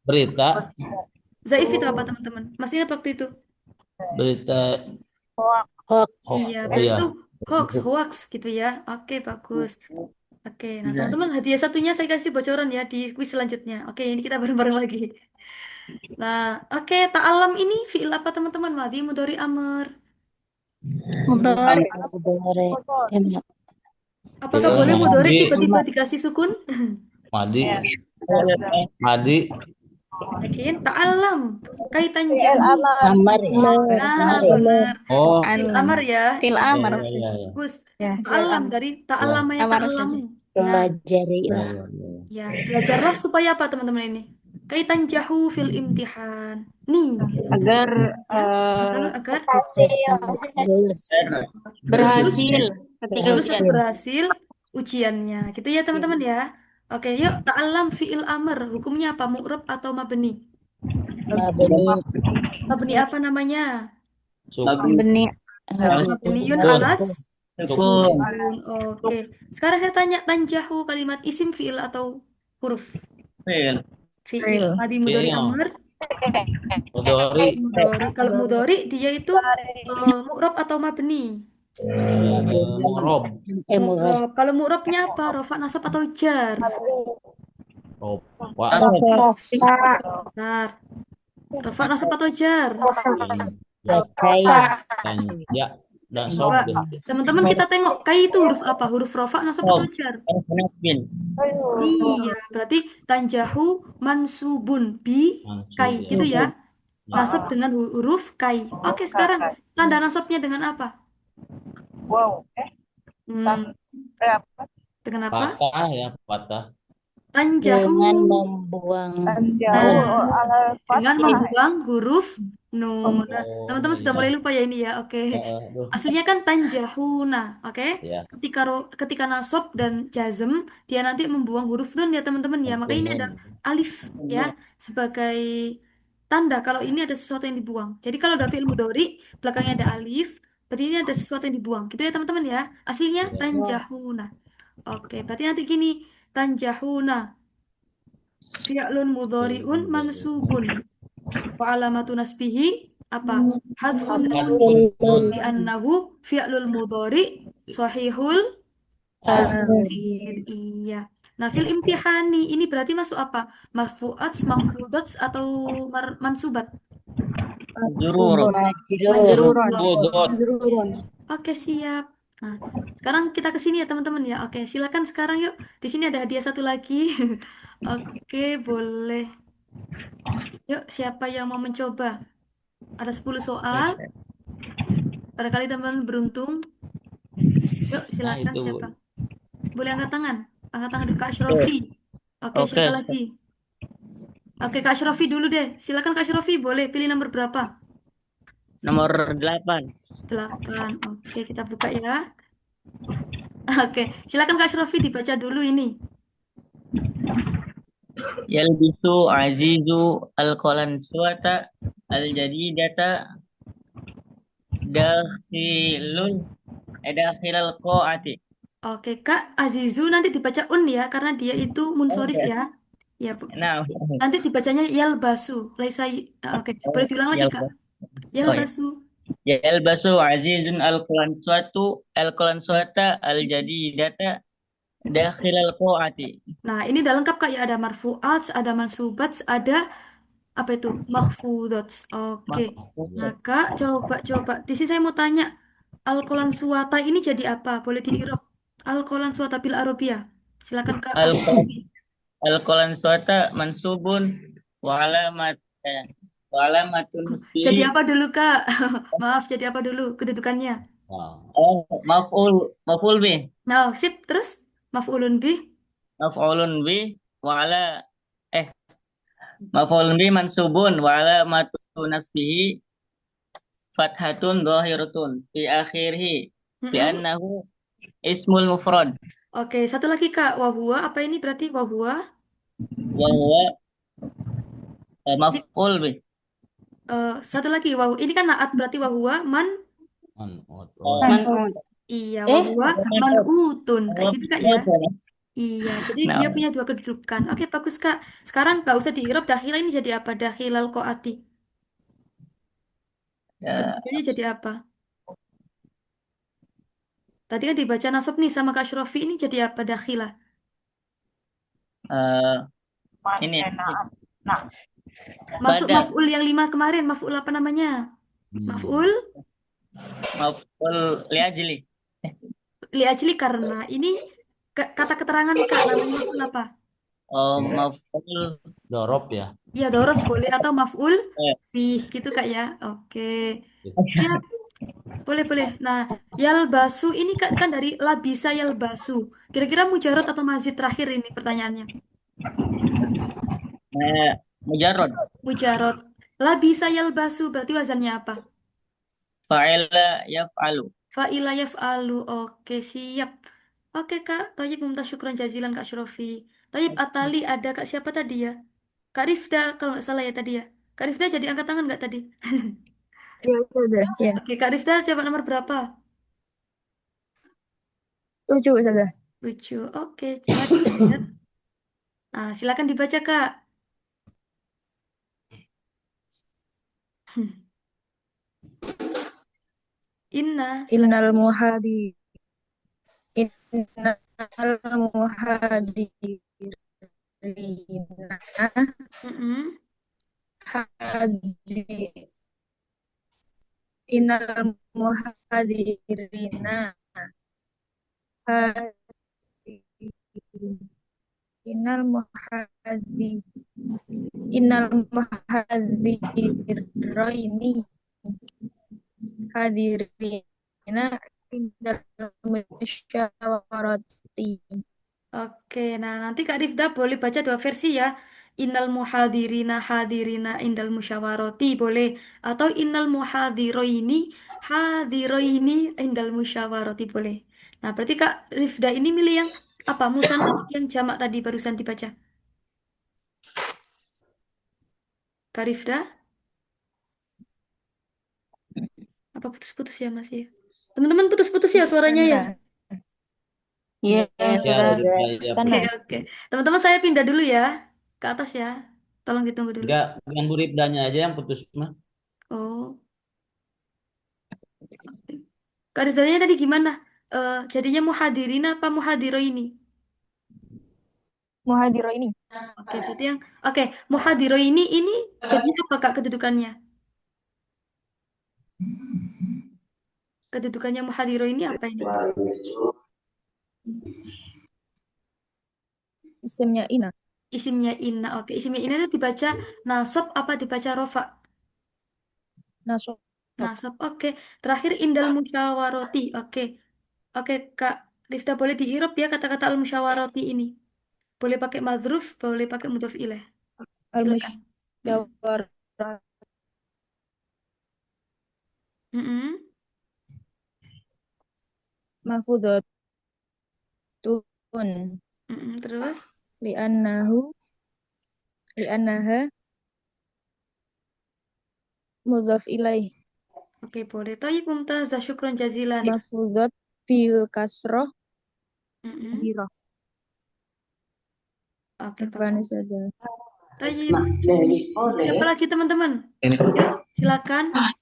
Berita. zaif itu apa teman-teman? Masih ingat waktu itu? Berita. Hoax. Iya, Oh berarti iya. itu hoax gitu ya. Oke, bagus. Oke, nah teman-teman hadiah satunya saya kasih bocoran ya di kuis selanjutnya. Oke, ini kita bareng-bareng lagi. Nah, oke, ta'alam ini fi'il apa teman-teman? Madhi, mudhari, amr. Mudhari. Apakah Fi'il boleh mudhari madhi. tiba-tiba dikasih sukun? Madi. Madi. Yakin? Ta'alam. Kaitan jahu. Amar ya. Nah, benar. Oh. Fil amar ya. Fil Iya, amar. Iya. bagus. Ya, Ta'alam dari ta'alama ya Amar ta'alamu. saja. Nah, Pelajari lah. ya, belajarlah supaya apa teman-teman ini? Kaitan jahu fil imtihan. Nih, Agar agar Lulus. berhasil ketika lulus ujian. berhasil ujiannya. Gitu ya teman-teman ya. Oke, yuk ta'alam fi'il amr. Hukumnya apa? Mu'rab atau mabni? Mabni. Mabni apa namanya? Benih. Mabniun alas sukun. Oke. Sekarang saya tanya tanjahu kalimat isim fi'il atau huruf? Fi'il. Madi mudhari amr. Mudhari. Mudhari. Kalau mudhari dia itu mu'rab atau mabni? Mu'rob. Mu'rab. Kalau mu'rabnya apa? Rafa, nasab atau jar? Rofa. Benar. Rafa, nasab atau jar? Percaya. Ya. Dan Coba, sob. teman-teman kita tengok kai itu huruf apa? Huruf rafa, nasab atau jar? Iya, berarti tanjahu mansubun bi kai gitu ya. Nasab dengan huruf kai. Oke, sekarang tanda nasabnya dengan apa? Dengan apa? Patah ya, patah. Tanjahu. Dengan membuang Nah, dengan membuang huruf Nun. Nah, Oh teman-teman sudah iya. mulai lupa ya ini ya. Oke. Aduh. Aslinya kan tanjahuna, oke? Ya. Ketika nasab dan jazm, dia nanti membuang huruf nun ya teman-teman ya. Makanya ini ada Nun. alif ya sebagai tanda kalau ini ada sesuatu yang dibuang. Jadi kalau ada fi'il mudhari, belakangnya ada alif, berarti ini ada sesuatu yang dibuang. Gitu ya teman-teman ya. Aslinya Ya. tanjahuna. Oke, berarti nanti gini, tanjahuna fi'lun mudhari'un mansubun wa alamatu nasbihi apa? Hadfun nuni Harfun nun. li'annahu fi'lul mudhari sahihul Akhir. akhir. Iya. Nah, fil imtihani ini berarti masuk apa? Marfu'at, makhfudat atau mansubat? Jurur. Majrur. Majruron. Marfudot. Majruron. Oke, siap. Nah, sekarang kita ke sini ya teman-teman ya. Oke, silakan sekarang yuk. Di sini ada hadiah satu lagi. Oke, boleh. Yuk, siapa yang mau mencoba? Ada 10 soal. Barangkali teman-teman beruntung. Yuk, Nah silakan itu. siapa? Boleh angkat tangan. Angkat tangan Kak Ashrofi. Oke, Oke, siapa lagi? Oke, Kak Ashrofi dulu deh. Silakan Kak Ashrofi, boleh pilih nomor berapa? nomor 8. 8. Oke, kita buka ya. Oke, silakan Kak Ashrofi dibaca dulu ini. Yalbisu azizu al-qalan suwata al-jadidata dakhilul dakhilal qa'ati. Oke, Kak Azizu nanti dibaca un ya, karena dia itu munsorif Oke. ya. Ya, Bu. Nah, Nanti dibacanya yalbasu. Oke, boleh diulang lagi, Kak. oh ya. Yalbasu. Yalbasu azizun al-qalan suwata al-jadidata dakhilal qa'ati. Nah, ini udah lengkap, Kak ya. Ada marfu'at, ada mansubat, ada apa itu? Makhfudots. Oke. Nah, Kak, coba. Di sini saya mau tanya, alkolan suwata ini jadi apa? Boleh diirab. Alkolan suwata bil Arabia. Silakan Kak Al-qalan Asyrafi. al-qalan suwata mansubun wa alamat eh, wa alamatun Jadi nasbihi. apa dulu, Kak? Maaf, jadi apa dulu kedudukannya? Nah, Oh, maf'ul bih. Nah, sip. Terus maf'ulun bih. Maf'ulun bih wa ala eh maf'ulun bih mansubun wa alamatu nasbihi fathatun dhahiratun fi akhirih Mm-mm. li'annahu ismul mufrad Oke, satu lagi, Kak. Wahua. Apa ini berarti wahua? wa huwa Ini, maf'ul bih. satu lagi. Ini kan naat berarti wahua man. man. Man'ut. Iya, wahua man'utun. Kayak gitu, Kak ya. Iya, jadi Nah, dia punya dua kedudukan. Oke, bagus Kak. Sekarang nggak usah diirab dakhila ini jadi apa? Dakhilal qoati. ya, Kedudukannya jadi apa? Tadi kan dibaca nasab nih sama Kak Syrofi ini jadi apa? Dakhila. eh, ini Masuk pada maf'ul yang 5 kemarin. Maf'ul apa namanya? Maf'ul maf'ul liajli. li'ajli karena ini kata keterangan nih Kak. Namanya maf'ul apa? Oh, maf'ul Dorob ya. Ya, dorof boleh atau maf'ul eh, fih gitu Kak ya. Oke. Siap. Boleh. Nah, yalbasu ini kan dari labisa yalbasu. Kira-kira mujarot atau mazid terakhir ini pertanyaannya. mujarrad Mujarot. Labisa yalbasu berarti wazannya apa? fa'ila yaf'alu. Fa'ila yaf'alu. Oke, siap. Oke, Kak. Tayyib mumtaz syukran jazilan Kak Syrofi. Tayyib Atali ada Kak siapa tadi ya? Kak Rifda kalau nggak salah ya tadi ya. Kak Rifda jadi angkat tangan nggak tadi? Ya, sudah. Ya. Oke, Kak Rifda coba nomor berapa? 7, sudah. 7. Oke, mari kita lihat. Nah, silakan dibaca, Kak. Inna, silakan. Innal muhadi innal muhadirina Mm-mm. hadi innal muhadirina hadi innal muhadi innal muhadiraini hadirina indal musyawarati. Oke, nah nanti Kak Rifda boleh baca dua versi ya. Innal muhadirina hadirina indal musyawarati boleh. Atau innal muhadiroini hadiroini indal musyawarati boleh. Nah, berarti Kak Rifda ini milih yang apa? Musanna yang jamak tadi barusan dibaca. Kak Rifda, apa putus-putus ya Mas ya? Teman-teman putus-putus ya suaranya ya? Sana. Iya, Ya, Ya, sudah Ustazah. ya. Oke, sana. oke. Teman-teman saya pindah dulu ya ke atas ya. Tolong ditunggu dulu. Enggak, bukan Bu Ripdanya aja yang putus mah. Oh, Kak Rifdanya tadi gimana? Jadinya muhadirin apa muhadiro ini? Muhadiro ini. Oke, berarti yang oke, muhadiro ini jadi apa Kak kedudukannya? Kedudukannya muhadiro ini apa ini? Isimnya ina. Isimnya inna. Oke, isimnya inna itu dibaca nasab apa dibaca rofa? Nasab. Nasab. Oke. Terakhir indal musyawaroti. Oke. Oke, Kak Rifda boleh diirop ya kata-kata al musyawaroti ini. Boleh pakai madruf, boleh pakai mudhof ilaih. Silakan. Mm. Al-musyawarah Mm-mm. mahfudatun Mm-mm. Terus, li'annahu li'annaha mudhaf ilaih oke boleh. Thayyib mumtazah, syukron jazilan. mahfudzat bil kasroh Mm-mm. dirah. Oke, Apa bagus. nih saja? Thayyib. Siapa lagi teman-teman? Yuk, silakan. Pak,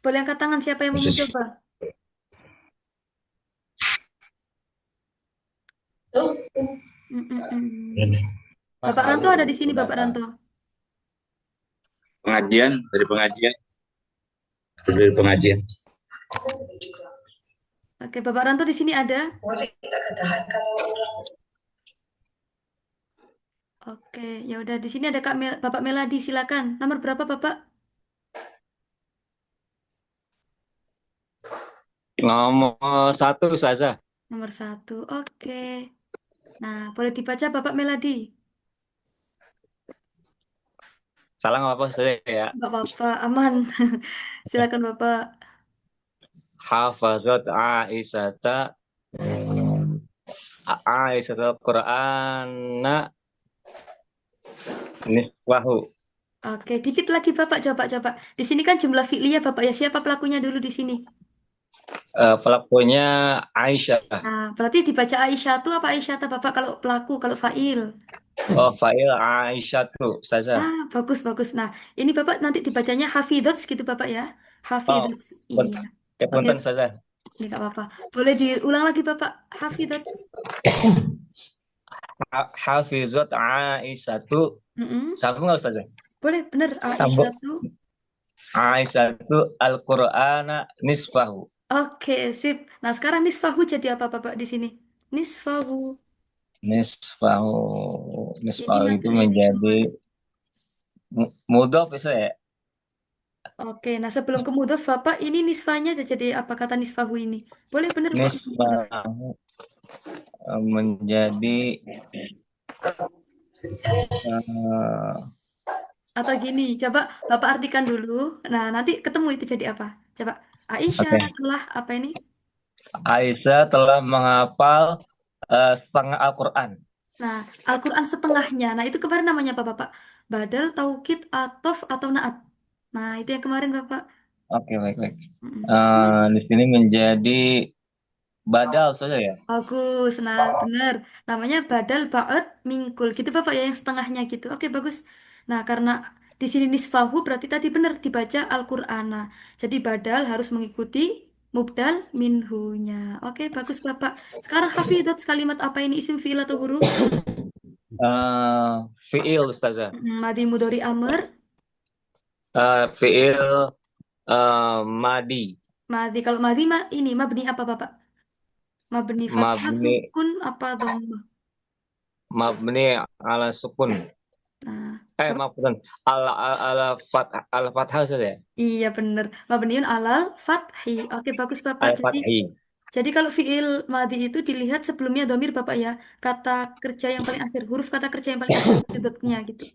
boleh angkat tangan siapa yang mau mencoba? Mm-mm-mm. Mas Bapak Ranto Ali ada di sini, Bapak datang. Ranto. Dari pengajian. Oke, Bapak Ranto di sini ada. Oke, ya udah di sini ada Bapak Meladi, silakan. Nomor berapa, Bapak? Nomor 1 Ustazah. Nomor 1. Oke. Nah, boleh dibaca Bapak Meladi. Salah nggak apa-apa Ustazah ya. Nggak apa-apa, aman. Silakan Bapak. Hafazat Aisyata Qur'ana niswahu. Oke, dikit lagi Bapak coba. Di sini kan jumlah fi'liyah Bapak ya. Siapa pelakunya dulu di sini? Pelakunya Aisyah. Nah, berarti dibaca Aisyah tuh apa Aisyah tuh Bapak kalau pelaku, kalau fa'il? Oh, fa'il Aisyah tuh Ustazah. Ah, bagus. Nah, ini Bapak nanti dibacanya hafidots gitu Bapak ya. Oh, Hafidots. Iya. ya Oke, punten Ustazah. ini nggak apa-apa. Boleh diulang lagi Bapak. Hafidots. Hafizat Aisyatu. Mm-mm. Sambung nggak Ustazah? Boleh, bener. Aisyah Sambung. tuh. Aisyatu Al-Qur'ana nisfahu. Oke, sip. Nah, sekarang nisfahu jadi apa Bapak di sini? Nisfahu. Nisfahu. Ini Nisfahu itu mabniun lil menjadi mad. mudhof bisa ya. Oke, nah sebelum ke mudhof Bapak, ini nisfanya jadi apa kata nisfahu ini? Boleh bener kok jadi mudhof. Nisfahu menjadi Atau gini, coba Bapak artikan dulu. Nah, nanti ketemu itu jadi apa? Coba. Aisyah Oke. telah apa ini? Aisyah telah menghafal setengah Al-Quran. Nah, Al-Quran setengahnya. Nah, itu kemarin namanya apa Bapak? Badal, taukid, atof, atau naat. Nah, itu yang kemarin Bapak. Oke, baik. Setengahnya. Di sini menjadi badal saja ya. Bagus, nah bener. Namanya badal ba'at mingkul. Gitu Bapak ya yang setengahnya gitu. Oke, bagus. Nah, karena di sini nisfahu berarti tadi bener dibaca Al-Qur'ana. Jadi badal harus mengikuti mubdal minhunya. Oke, bagus Bapak. Sekarang hafidhat kalimat apa ini isim fi'il atau huruf? Fi'il Ustazah. Madi mudhari amr. Fi'il madi. Madi kalau madi ini mabni apa Bapak? Mabni fathah Mabni sukun apa dhammah? mabni ala sukun. Nah, Maaf, bukan. Ala fathah saja ya. iya bener. Mabniun alal fathi. Oke, bagus Bapak. Al Jadi fathi. Jadi kalau fiil madhi itu dilihat sebelumnya domir Bapak ya. Kata kerja yang paling akhir, huruf kata kerja yang paling akhir dotnya gitu.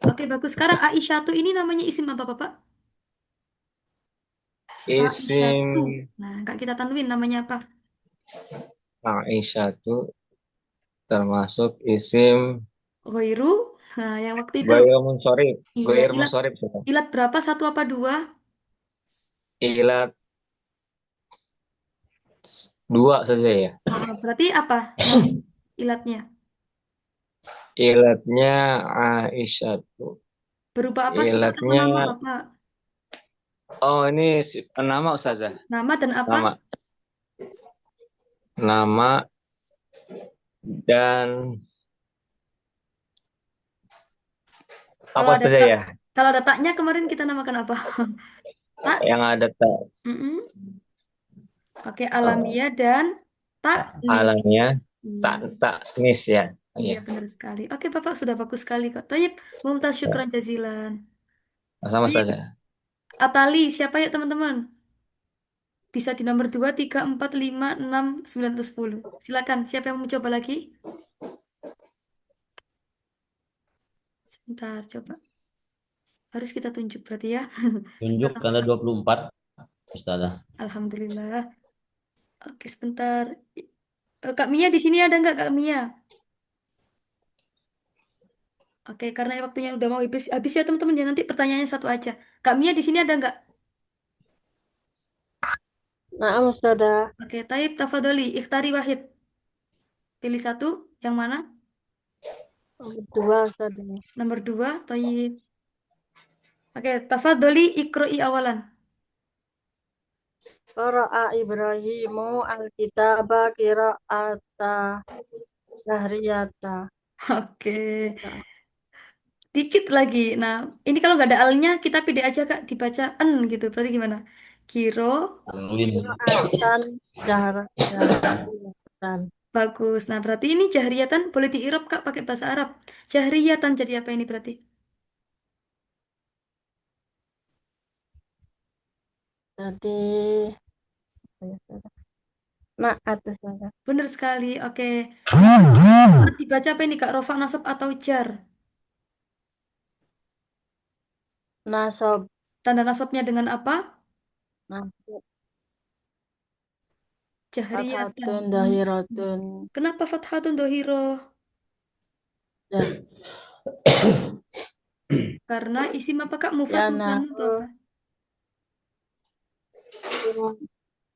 Oke, bagus. Sekarang Aisyatu ini namanya isim apa Bapak? Isim Aisyatu. Nah, Kak kita tanwin namanya apa? Aisyah itu termasuk isim Ghairu. Nah, yang waktu itu. Goir Munsorib. Iya, Goir ilat. Munsorib sudah. Ilat berapa? Satu apa dua? Ilat dua saja ya. Berarti apa nama ilatnya? Ilatnya Aisyah tuh. Berupa apa? Sifat atau Ilatnya nama Bapak? ini nama Ustazah. Nama dan apa? Nama. Nama dan Kalau apa ada saja tak, ya? kalau ada taknya kemarin kita namakan apa? Tak. Yang ada tak Mm-mm. Oke, alamiah dan taknis. alamnya Iya, tak nis ya. iya Iya. benar sekali. Oke, Bapak sudah bagus sekali kok. Tayyip, mumtaz syukran jazilan. Sama Tayyip, saja. Atali, siapa ya teman-teman? Bisa di nomor 2, 3, 4, 5, 6, 9, atau 10. Silakan, siapa yang mau coba lagi? Sebentar, coba. Harus kita tunjuk berarti ya. Tunjuk Sebentar, tanda teman-teman. 24, Ustazah. Alhamdulillah. Oke, sebentar. Kak Mia di sini ada nggak Kak Mia? Oke, karena waktunya udah mau habis, habis ya teman-teman. Ya nanti pertanyaannya satu aja. Kak Mia di sini ada nggak? Nah, Ustazah. Oke, Taib Tafadoli, Ikhtari Wahid. Pilih satu, yang mana? Dua, Ustazah. Nomor 2, Taib. Oke, Tafadoli Ikroi awalan. Qara'a Ibrahimu al-kitaba qira'ata zahriyata. Oke, dikit lagi. Nah, ini kalau nggak ada alnya, kita pilih aja Kak, dibaca en gitu. Berarti gimana? Kiro, Tanwin. Qira'atan jahriyatan. bagus. Nah, berarti ini jahriyatan boleh diirob Kak pakai bahasa Arab. Jahriyatan jadi apa ini berarti? Jadi, apa ya, Ustazah? Ma'at, Ustazah. Benar sekali. Oke. Dibaca apa ini Kak? Rofa, nasab atau jar? Nasab. Tanda nasabnya dengan apa? Nasab. Jahriyatan. Fathatun dahiratun. Kenapa fathatun dohiro? Ya, Karena isim apa Kak? Mufrad ya musanna atau apa? nahu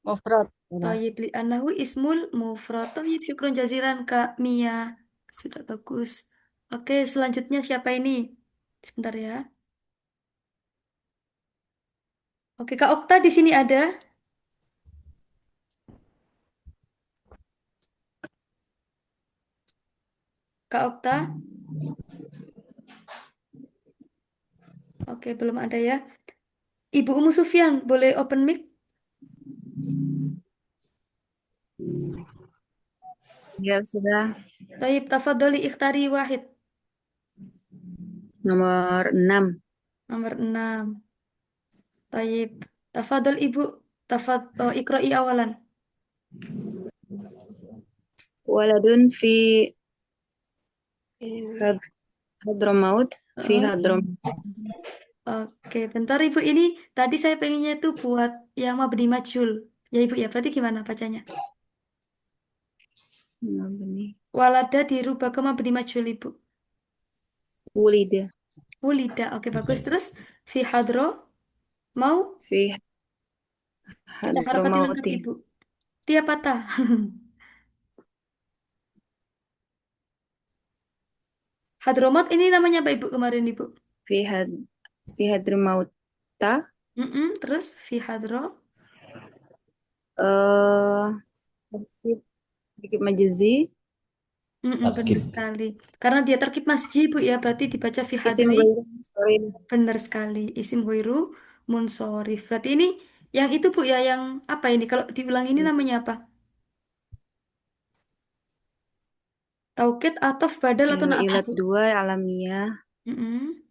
mufrad. Thayyib li'annahu ismul mufrad. Thayyib, syukron jazilan Kak Mia. Sudah bagus. Oke, selanjutnya siapa ini? Sebentar ya. Oke, Kak Okta di sini ada. Kak Okta. Oke, belum ada ya. Ibu Umu Sufyan, boleh open mic? Ya, sudah. Thayyib, tafadholi ikhtari wahid. Nomor 6. Nomor 6. Thayyib, tafadhol Ibu. Iqra'i awalan. Waladun fi Hadramaut. Fi Oh, Hadramaut. oke, bentar Ibu. Ini tadi saya pengennya itu buat yang mabni majhul. Ya Ibu ya, berarti gimana bacanya? Walada dirubah ke mabni majhul Ibu. Wulida. Wulida, oke bagus. Terus fi hadro mau Fi kita harapati lengkap Hadramauti. Ibu. Dia patah. Hadromaut ini namanya apa Ibu kemarin Ibu? Fi had Fi Hadramauta. Terus fi hadro. Terkib terkib majazi. Benar Tarkib. sekali. Karena dia terkib masjid Bu ya, berarti dibaca fi Isim hadri. ghairu munsharif. Benar sekali. Isim huiru munsorif. Berarti ini yang itu Bu ya, yang apa ini? Kalau diulang ini namanya apa? Taukid, atof, badal atau naat Ilat Bu? 2 alamiah. Mm-mm.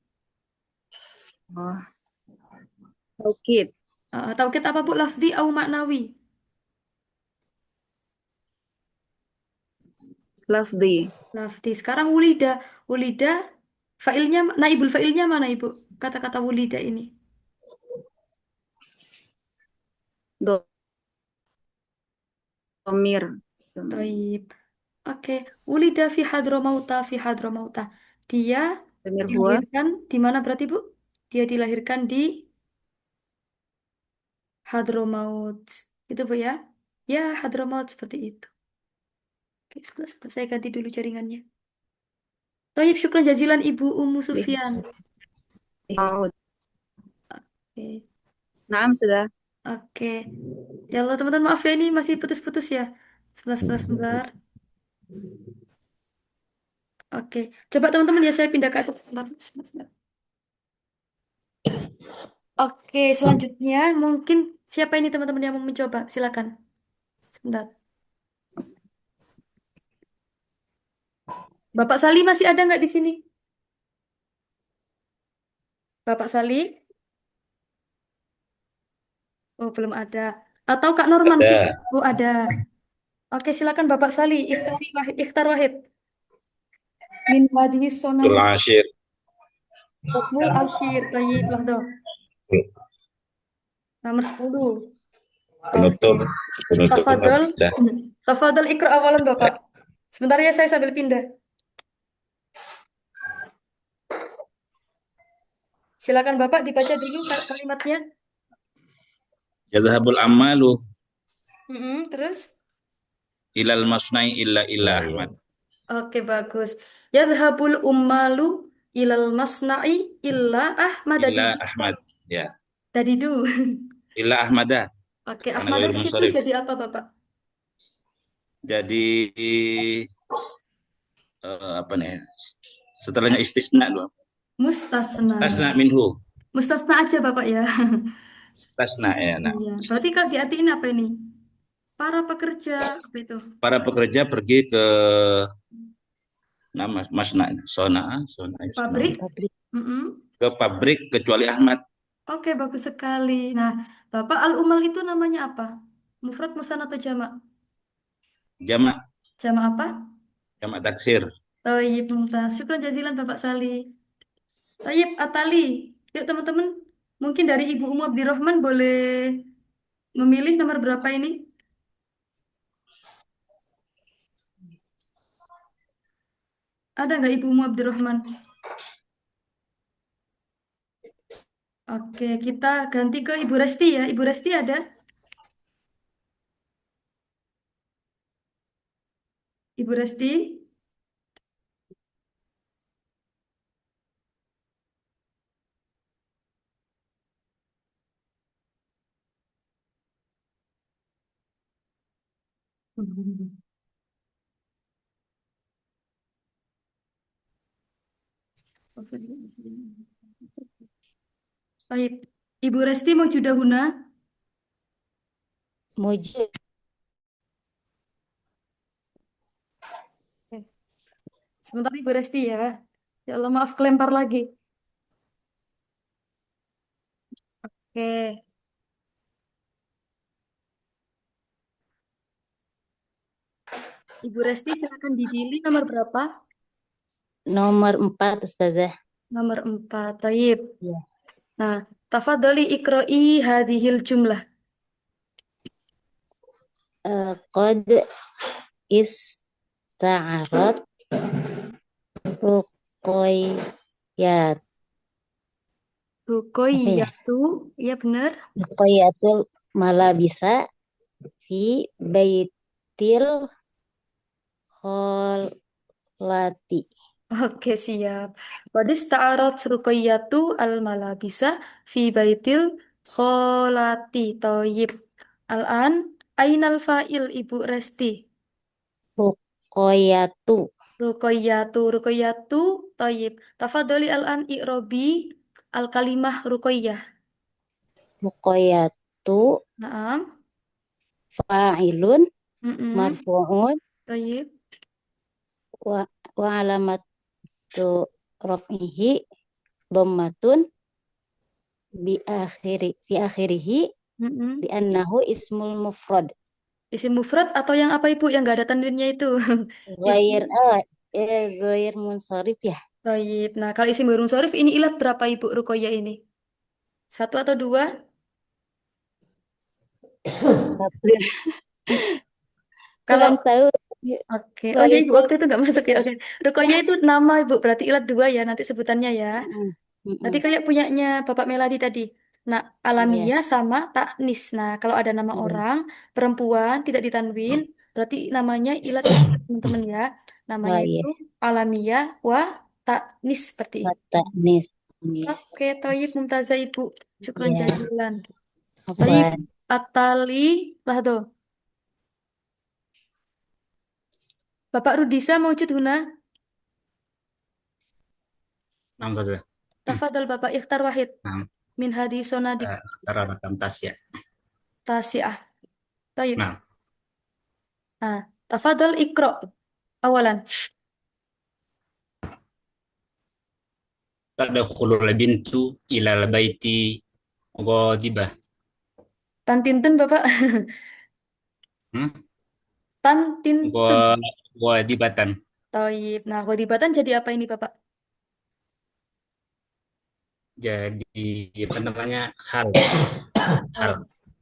Oh, taukid. Taukid apa Bu? Lafzi au maknawi? Lafdi. Lafdi. Sekarang wulida. Wulida, fa'ilnya, naibul fa'ilnya mana, Ibu? Kata-kata wulida ini. Domir. Taib. Oke. Wulida fi hadramauta fi hadramauta. Dia Domir huwa. dilahirkan di mana berarti, Bu? Dia dilahirkan di Hadramaut. Itu, Bu ya? Ya, Hadramaut seperti itu. Oke, sebentar, saya ganti dulu jaringannya. Taib, syukran jazilan Ibu Ummu Sufyan. Maut. Oke. Naam sudah. Oke. Ya Allah, teman-teman, maaf ya, ini masih putus-putus ya. Sebentar. Oke. Coba teman-teman ya, saya pindah ke atas. Sebentar. Oke, selanjutnya mungkin siapa ini teman-teman yang mau mencoba? Silakan. Sebentar. Bapak Sali masih ada nggak di sini? Bapak Sali? Oh, belum ada. Atau Kak Norman sih? Ada. Oh, ada. Oke, silakan Bapak Sali. Ikhtar Wahid. Min hadhihi sonati Ashir. hukmul ashir. Tayyib lahdo. Nomor 10. Penutup. Penutup. Tafadhol. Tafadhol ikra awalan Bapak. Sebentar ya, saya sambil pindah. Silakan Bapak dibaca dulu kalimatnya. Yazhabul amalu Terus? ilal masnai illa Ahmad. Oke, bagus. Yadhabul ummalu ilal masna'i illa Ahmad Illa Ahmad. Ya. Tadi du. Illa Ahmada. Oke, Karena Ahmad ghairul di situ munsharif. jadi apa, Bapak? Jadi apa nih? Setelahnya istisna dulu. Mustasna. Tasna minhu. Mustasna aja, Bapak ya. Tasna ya. Nah. Iya. Berarti kalau diartiin apa ini? Para pekerja, apa itu? Para pekerja pergi ke nama masna sona Pabrik. Pabrik. ke pabrik kecuali Ahmad. Oke, bagus sekali. Nah, Bapak Al-Umal itu namanya apa? Mufrad, musanna atau jamak? Jamak. Jamak apa? Jamak taksir. Tayyib, mumtaz. Syukran jazilan Bapak Sali. Tayyib, Atali. Yuk teman-teman, mungkin dari Ibu Umu Abdirrahman boleh memilih nomor berapa ini? Ada nggak Ibu Umu Abdirrahman? Oke, kita ganti ke Ibu Resti ya. Ibu Resti ada? Ibu Resti? Baik. Ibu Resti mau Huna? Mujib. Sebentar Ibu Resti ya. Ya Allah, maaf kelempar lagi. Oke. Ibu Resti silakan dipilih nomor berapa? Nomor 4, Ustazah. Nomor 4. Taib. Ya. Nah, tafadhali iqra'i hadhil jumlah. Qad ista'arat ruqayyat. Ruqayyatu, ya benar. Ruqayyatul malabisa fi baitil kholati. Oke, siap. Wadis ta'arat ruqayyatu al-malabisa fi baitil kholati. Tayyib. Al-an, ainal fa'il Ibu Resti. Ruqayyatu. Ruqayyatu, tayyib. Tafadhali al-an i'robi al-kalimah ruqayyah. Ruqayyatu Naam. fa'ilun Mm-mm. marfu'un Tayyib. wa alamatu raf'ihi dhammatun fi akhirihi Mm-mm. li'annahu ismul mufrad. Isim mufrad atau yang apa Ibu yang nggak ada tanwinnya itu? Goir, Isim. goir munsharif ya. Baik. Nah, kalau isim ghairun shorif ini ilat berapa Ibu Rukoya ini? Satu atau dua? Satu. Kalau Kurang tahu. oke, oh ya Ibu Goirnya waktu itu nggak masuk ya. tiga. Oke, Rukoya itu nama Ibu berarti ilat dua ya nanti sebutannya ya. Mm-mm, Nanti mm-mm. kayak punyanya Bapak Meladi tadi. Nah, Iya, alamiah sama taknis. Nah, kalau ada nama iya. orang perempuan tidak ditanwin, berarti namanya ilat juga teman-teman ya. Namanya Oh itu iya, alamiah wa taknis seperti itu. mata nis. Iya, Oke, Toyib Mumtazah Ibu. Syukron iya. jazilan. Toyib Apa? Atali lah tuh. Bapak Rudisa mewujud huna. نعم أستاذة. Tafadhal Bapak ikhtar wahid. نعم Min hadi sonadik اختار رقم 9. tasiah. Toyib. نعم Nah, tafadhal ikro. Awalan. تدخل البنت إلى البيت غاضبة. Tantintun Bapak. Hmm? Tantintun. غاضبة. Toyib. Nah, khodibatan jadi apa ini Bapak? Jadi apa namanya, hal hal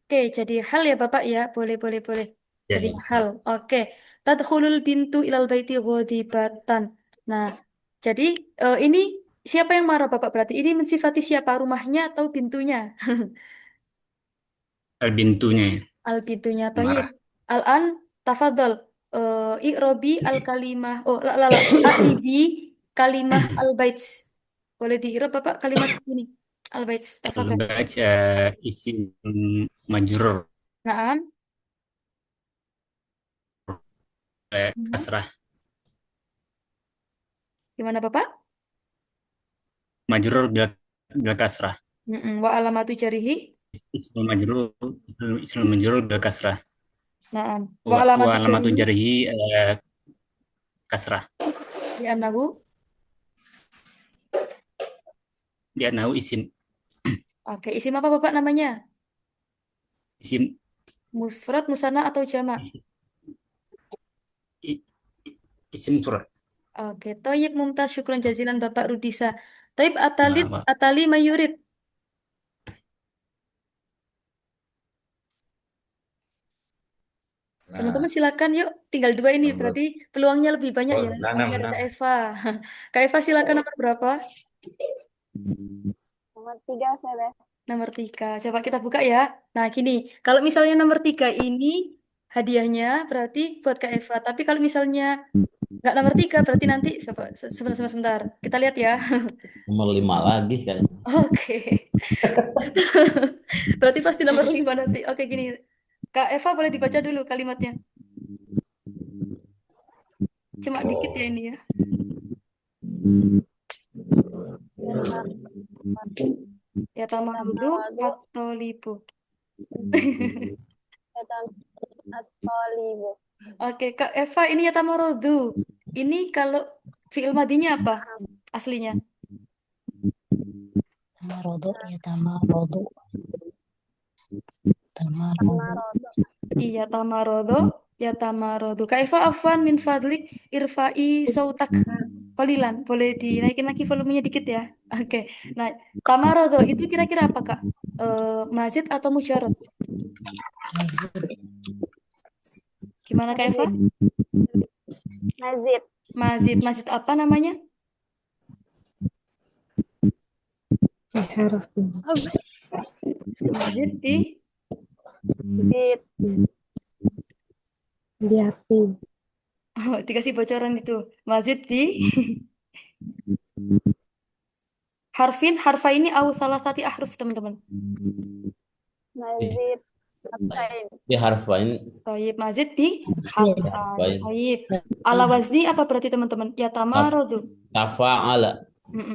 Oke, jadi hal ya Bapak ya. Boleh, boleh, boleh. ya, Jadi ya, hal. hal. Oke. Tadkhulul bintu ilal baiti khodibatan. Nah, jadi ini siapa yang marah Bapak berarti? Ini mensifati siapa? Rumahnya atau pintunya? Al bintunya ya, Al pintunya. Toyib. marah. Al-an tafadhol. I'robi al kalimah. Oh, la la la. A'ribi kalimah al baits. Boleh diirob Bapak kalimat ini. Al baits. Tafadhol. Baca isim majrur Naam. Mhm. kasrah, Gimana Bapak? majrur bil kasrah. Mm-mm. Wa alamatu jarihi. Ismul majrur, ismul majrur bil kasrah. Naam. Wa Wa alamatu alamatu jarihi. jarihi kasrah. Di anahu. Dia nahu isim Oke, isim apa Bapak namanya? isim Mufrad, musanna atau jamak? i- isim mufrad. Oke, Toyib Mumtaz syukron jazilan Bapak Rudisa. Toyib Nah, Atalid, Pak. Atali Mayurid. Teman-teman silakan yuk, tinggal dua ini berarti peluangnya lebih banyak ya. Soalnya ada Kak Eva. Kak Eva silakan nomor berapa? Nomor 3 saya. Nomor 3. Coba kita buka ya. Nah, gini, kalau misalnya nomor 3 ini hadiahnya berarti buat Kak Eva. Tapi kalau misalnya nggak nomor 3 berarti nanti sebentar, sebentar, sebentar. Kita lihat ya. Nomor 5 lagi kayaknya. Oke. Berarti pasti nomor 5 nanti. Oke, gini. Kak Eva boleh dibaca dulu kalimatnya. Cuma dikit ya ini ya. Ya tamarudu atau libu. At-Talibu. Oke, Kak Eva ini ya tamarudu. Ini kalau fi'il madinya apa aslinya? Tamarodo, ya tamarodo. Tamarodo. Iya, tamarodo. Ya tamarodo. Kak Eva afwan min fadlik irfa'i sautak. Qalilan. Boleh dinaikin lagi volumenya dikit ya. Oke. Nah, tamarodo itu kira-kira apa, Kak? Mazid atau mujarad? Mazid. Gimana, Kak Eva? Mazid. Mazid. Mazid apa namanya? Mazid di Zid. Biapi. oh, dikasih bocoran itu. Mazid di harfa ini au salah satu ahruf, teman-teman. Mazid. Harfain. Dia harfain. Taib mazid di Mazid. harfain. Harfain. Taib. Ala wazni apa berarti teman-teman? Ya tamarodu. Tafa'ala.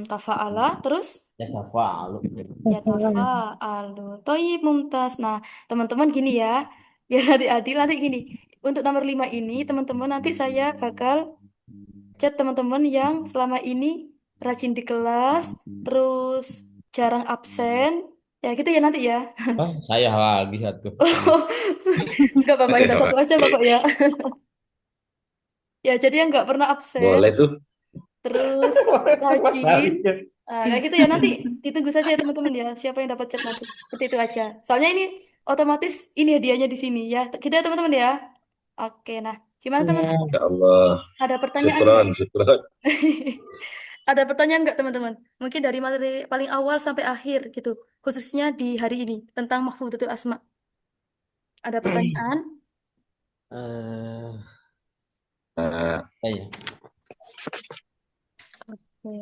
Tafa'ala terus Ya tafa'alu. ya tafa'alu. Taib mumtaz. Nah, teman-teman gini ya. Biar nanti adil nanti gini. Untuk nomor 5 ini teman-teman nanti saya bakal chat teman-teman yang selama ini rajin di kelas, terus jarang absen, Ya gitu ya nanti ya. Oh, saya lagi atuh. Enggak Bapak Indah satu aja Bapak ya. Ya jadi yang nggak pernah absen, Boleh tuh. terus Mas rajin. Arif. Kayak gitu ya nanti ditunggu saja ya teman-teman ya siapa yang dapat chat nanti. Seperti itu aja. Soalnya ini otomatis ini hadiahnya di sini ya. Gitu ya teman-teman ya. Oke, nah gimana teman-teman? Ya Allah. Ada pertanyaan nggak? Syukron, syukron. Ada pertanyaan nggak teman-teman? Mungkin dari materi paling awal sampai akhir gitu, khususnya di hari ini tentang Mahfudzatul Asma. Ada pertanyaan? Eh, Nah, apa ya? Oke.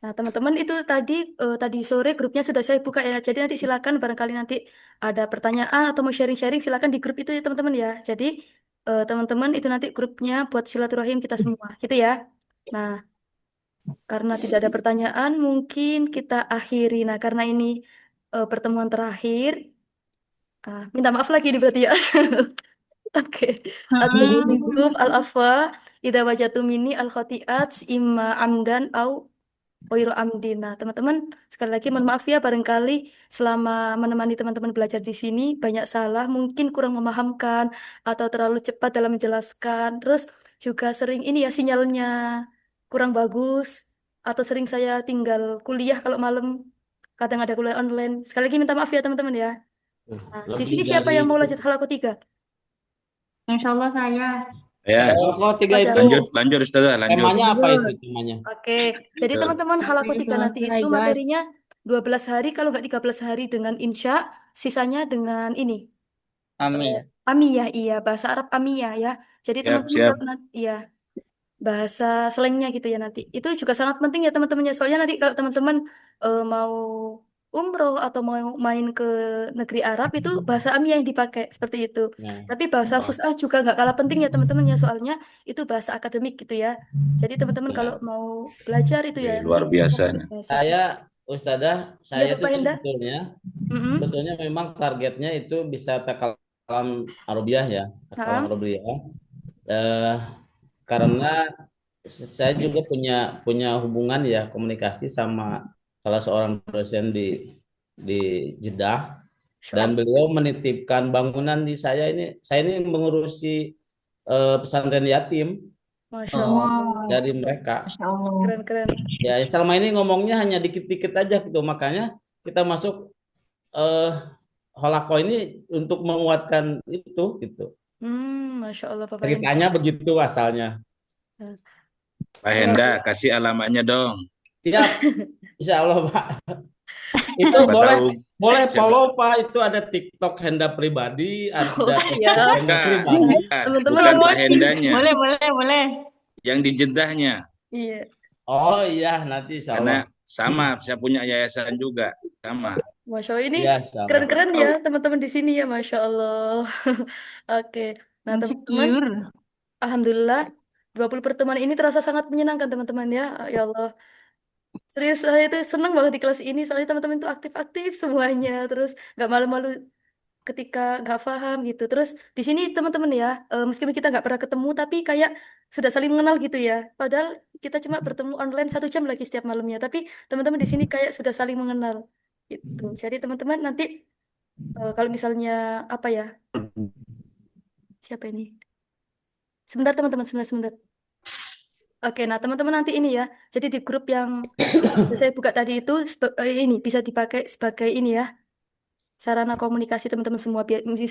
Nah, teman-teman itu tadi sore grupnya sudah saya buka ya. Jadi nanti silakan barangkali nanti ada pertanyaan atau mau sharing-sharing silakan di grup itu ya teman-teman ya. Jadi teman-teman itu nanti grupnya buat silaturahim kita semua, gitu ya. Nah, karena tidak ada pertanyaan, mungkin kita akhiri. Nah, karena ini pertemuan terakhir, minta maaf lagi nih berarti ya. Oke. Assalamualaikum al-afwa idza wajatum minni al-khati'at imma amdan au Oiro Amdina. Teman-teman, sekali lagi mohon maaf ya barangkali selama menemani teman-teman belajar di sini banyak salah, mungkin kurang memahamkan atau terlalu cepat dalam menjelaskan. Terus juga sering ini ya sinyalnya kurang bagus atau sering saya tinggal kuliah kalau malam kadang ada kuliah online. Sekali lagi minta maaf ya teman-teman ya. Nah, di Lebih sini siapa dari yang mau lanjut halaku 3? Insya Allah saya. ya, kalau tiga Baca. itu lanjut Ustazah, lanjut. temanya apa itu temanya? Oke, jadi teman-teman halaku 3 nanti itu materinya 12 hari, kalau nggak 13 hari dengan insya, sisanya dengan ini. Amin. Amiyah, iya, bahasa Arab amiyah ya. Jadi Siap, teman-teman siap. kalau nanti, iya, bahasa slangnya gitu ya nanti. Itu juga sangat penting ya teman-temannya. Soalnya nanti kalau teman-teman mau umroh atau mau main ke negeri Arab itu bahasa amiyah yang dipakai seperti itu. Nah, Tapi bahasa fusah juga nggak kalah penting ya teman-teman ya. Soalnya itu bahasa akademik gitu ya. Jadi teman-teman ya. kalau mau belajar itu ya nanti Luar biasa pakai nih. bahasa Saya, fusah. Ustazah, Iya saya tuh Bapak Henda. Mm-mm. sebetulnya memang targetnya itu bisa kalam Arabiah ya, kalam Naam. Arabiah. Eh, karena saya juga punya hubungan ya komunikasi sama salah seorang dosen di Jeddah dan beliau menitipkan bangunan di saya ini. Saya ini mengurusi pesantren yatim Masya Allah. dari mereka. Keren-keren. Ya, selama ini ngomongnya hanya dikit-dikit aja gitu. Makanya kita masuk eh Holako ini untuk menguatkan itu gitu. Masya Allah Bapak Henda. Ceritanya begitu asalnya. Pak Henda, kasih alamatnya dong. Siap, Insya Allah Pak. Itu Siapa boleh tahu. boleh Siapa- follow Pak. Itu ada TikTok Henda pribadi, ada siap. Facebook Henda pribadi. Teman-teman Bukan nanti- Pak Hendanya, Boleh. yang di Jeddahnya. Iya. Oh iya, nanti Insya Karena Allah. sama, saya punya yayasan juga. Sama. Masya Allah ini Iya, Insya Allah. keren-keren ya teman-teman di sini ya, Masya Allah. Oke, nah teman-teman, Alhamdulillah 20 pertemuan ini terasa sangat menyenangkan teman-teman ya. Ya Allah, serius saya itu senang banget di kelas ini soalnya teman-teman itu aktif-aktif semuanya, terus nggak malu-malu ketika nggak paham gitu. Terus di sini teman-teman ya, meskipun kita nggak pernah ketemu tapi kayak sudah saling mengenal gitu ya. Padahal kita cuma bertemu online 1 jam lagi setiap malamnya, tapi teman-teman di sini kayak sudah saling mengenal gitu. Jadi teman-teman nanti kalau misalnya apa ya? Siapa ini? Sebentar teman-teman, sebentar. Oke, nah teman-teman nanti ini ya. Jadi di grup yang saya buka tadi itu ini bisa dipakai sebagai ini ya, sarana komunikasi teman-teman semua.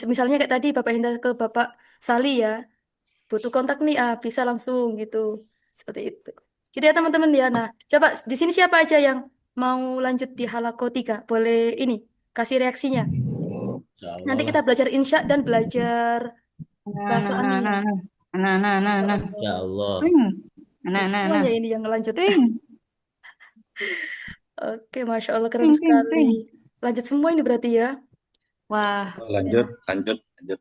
Misalnya kayak tadi Bapak Hinda ke Bapak Sali ya, butuh kontak nih, bisa langsung gitu. Seperti itu. Gitu ya teman-teman ya. Nah, coba di sini siapa aja yang mau lanjut di halako 3? Boleh ini kasih reaksinya. Insya Allah Nanti lah. kita belajar insya dan belajar bahasa amiyah. Ya Allah. Semuanya ini yang lanjut. Oke, Masya Allah keren sekali. Lanjut semua ini berarti ya. Wah, Lanjut.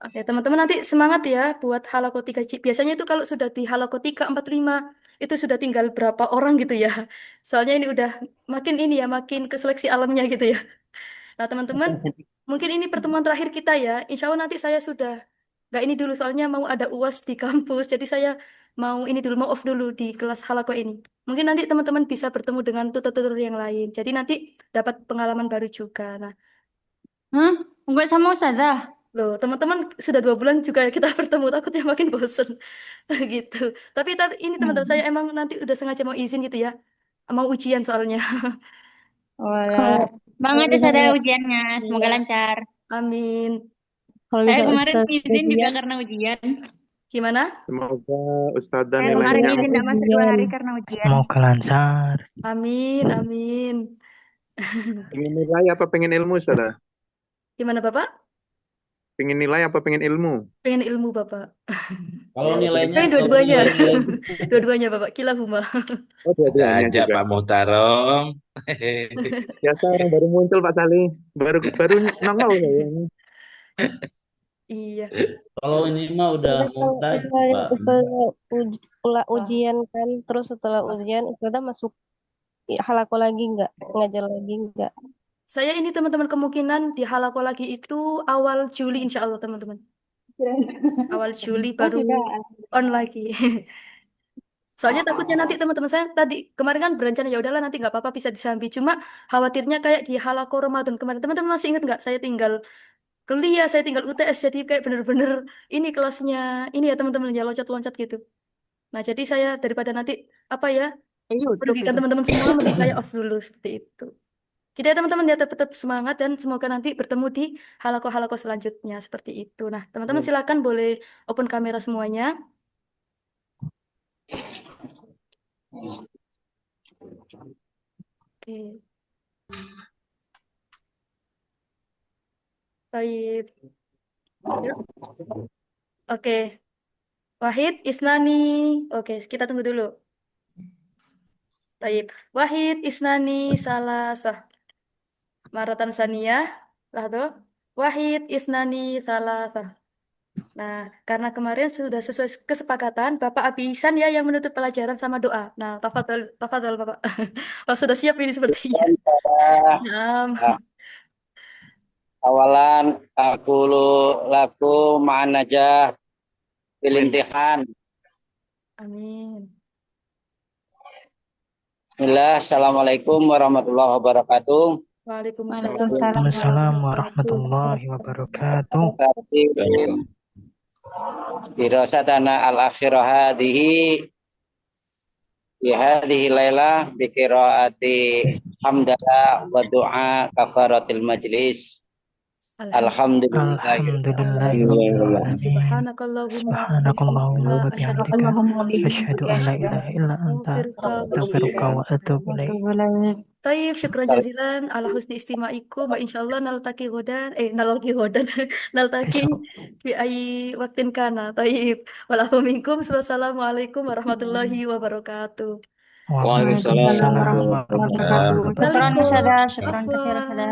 Oke, teman-teman nanti semangat ya buat halako 3. Biasanya itu kalau sudah di halako 3, 4, 5 itu sudah tinggal berapa orang gitu ya. Soalnya ini udah makin ini ya, makin ke seleksi alamnya gitu ya. Nah, teman-teman, mungkin ini pertemuan terakhir kita ya. Insya Allah nanti saya sudah nggak ini dulu soalnya mau ada UAS di kampus. Jadi saya mau ini dulu, mau off dulu di kelas halako ini. Mungkin nanti teman-teman bisa bertemu dengan tutor-tutor yang lain. Jadi nanti dapat pengalaman baru juga. Nah, Hah? Enggak sama Ustazah? loh, teman-teman sudah 2 bulan juga kita bertemu, takutnya makin bosen gitu. Tapi ini teman-teman saya emang nanti udah sengaja mau izin gitu ya, mau ujian soalnya. Walah. Semangat Ustazah ujiannya. Semoga Iya, lancar. amin. Kalau Saya bisa kemarin Ustaz izin juga ujian, karena ujian. Gimana? Semoga Ustazah Saya kemarin nilainya izin tidak masuk 2 hari karena ujian. Semoga lancar. Amin, amin. pengen nilai apa pengen ilmu, Ustazah? Gimana Bapak? Pengen nilai apa pengen ilmu? Pengen ilmu Bapak. Kalau nilainya, Pengen kalau dua-duanya. nilai Dua-duanya Bapak, kilahuma. Oh, dua-duanya Ajak juga. Pak Muhtarom. Biasa orang baru muncul Pak Salih, baru nongol kayaknya. Iya. kalau ini mah udah mumtaz, Pak. setelah ujian kan, terus setelah ujian Ustazah masuk halako lagi nggak? Ngajar lagi nggak? Saya ini teman-teman kemungkinan di halako lagi itu awal Juli insya Allah teman-teman. Awal Juli Oh, baru sudah. on lagi. Soalnya takutnya nanti teman-teman saya tadi kemarin kan berencana ya udahlah nanti nggak apa-apa bisa disambi. Cuma khawatirnya kayak di halako Ramadan kemarin. Teman-teman masih ingat nggak? Saya tinggal kuliah, saya tinggal UTS jadi kayak bener-bener ini kelasnya ini ya teman-teman ya loncat-loncat gitu. Nah jadi saya daripada nanti apa ya YouTube merugikan itu. teman-teman semua, mending saya off dulu seperti itu. Kita ya teman-teman ya tetap semangat dan semoga nanti bertemu di halako-halako selanjutnya seperti itu. Nah teman-teman silakan boleh open kamera semuanya. Oke. Baik. Yuk. Oke. Wahid, Isnani. Oke, kita tunggu dulu. Baik. Wahid, Isnani, Salasah. Maratan Saniyah. Lah tuh. Wahid, Isnani, Salasah. Nah, karena kemarin sudah sesuai kesepakatan, Bapak Abi Ihsan ya yang menutup pelajaran sama doa. Nah, tafadhol, tafadhol Bapak. Oh, sudah siap ini sepertinya. Nah, Nah, awalan aku laku ma'an najah bilintihan. amin. Bismillah, Assalamualaikum warahmatullahi wabarakatuh. Waalaikumsalam Waalaikumsalam warahmatullahi warahmatullahi wabarakatuh. Tapi dirasatana al-akhirah hadihi di hadhihi lailah bi qiraati hamdalah wa du'a kafaratil majlis. Alhamdulillahirabbil Subhanakallahumma Subhanakallahumma wa asyhadu bihamdika asyhadu an la ilaha illa anta astaghfiruka wa atubu ilaik. Tayyib, syukran jazilan ala husni istima'ikum wa insyaallah naltaqi ghadan naltaqi ghadan naltaqi fi ayyi waqtin kana. Tayyib. Walafu minkum. Wassalamualaikum warahmatullahi wabarakatuh. Waalaikumsalam warahmatullahi wabarakatuh. Syukran Ustazah. Syukran Afwan. katsiran Ustazah.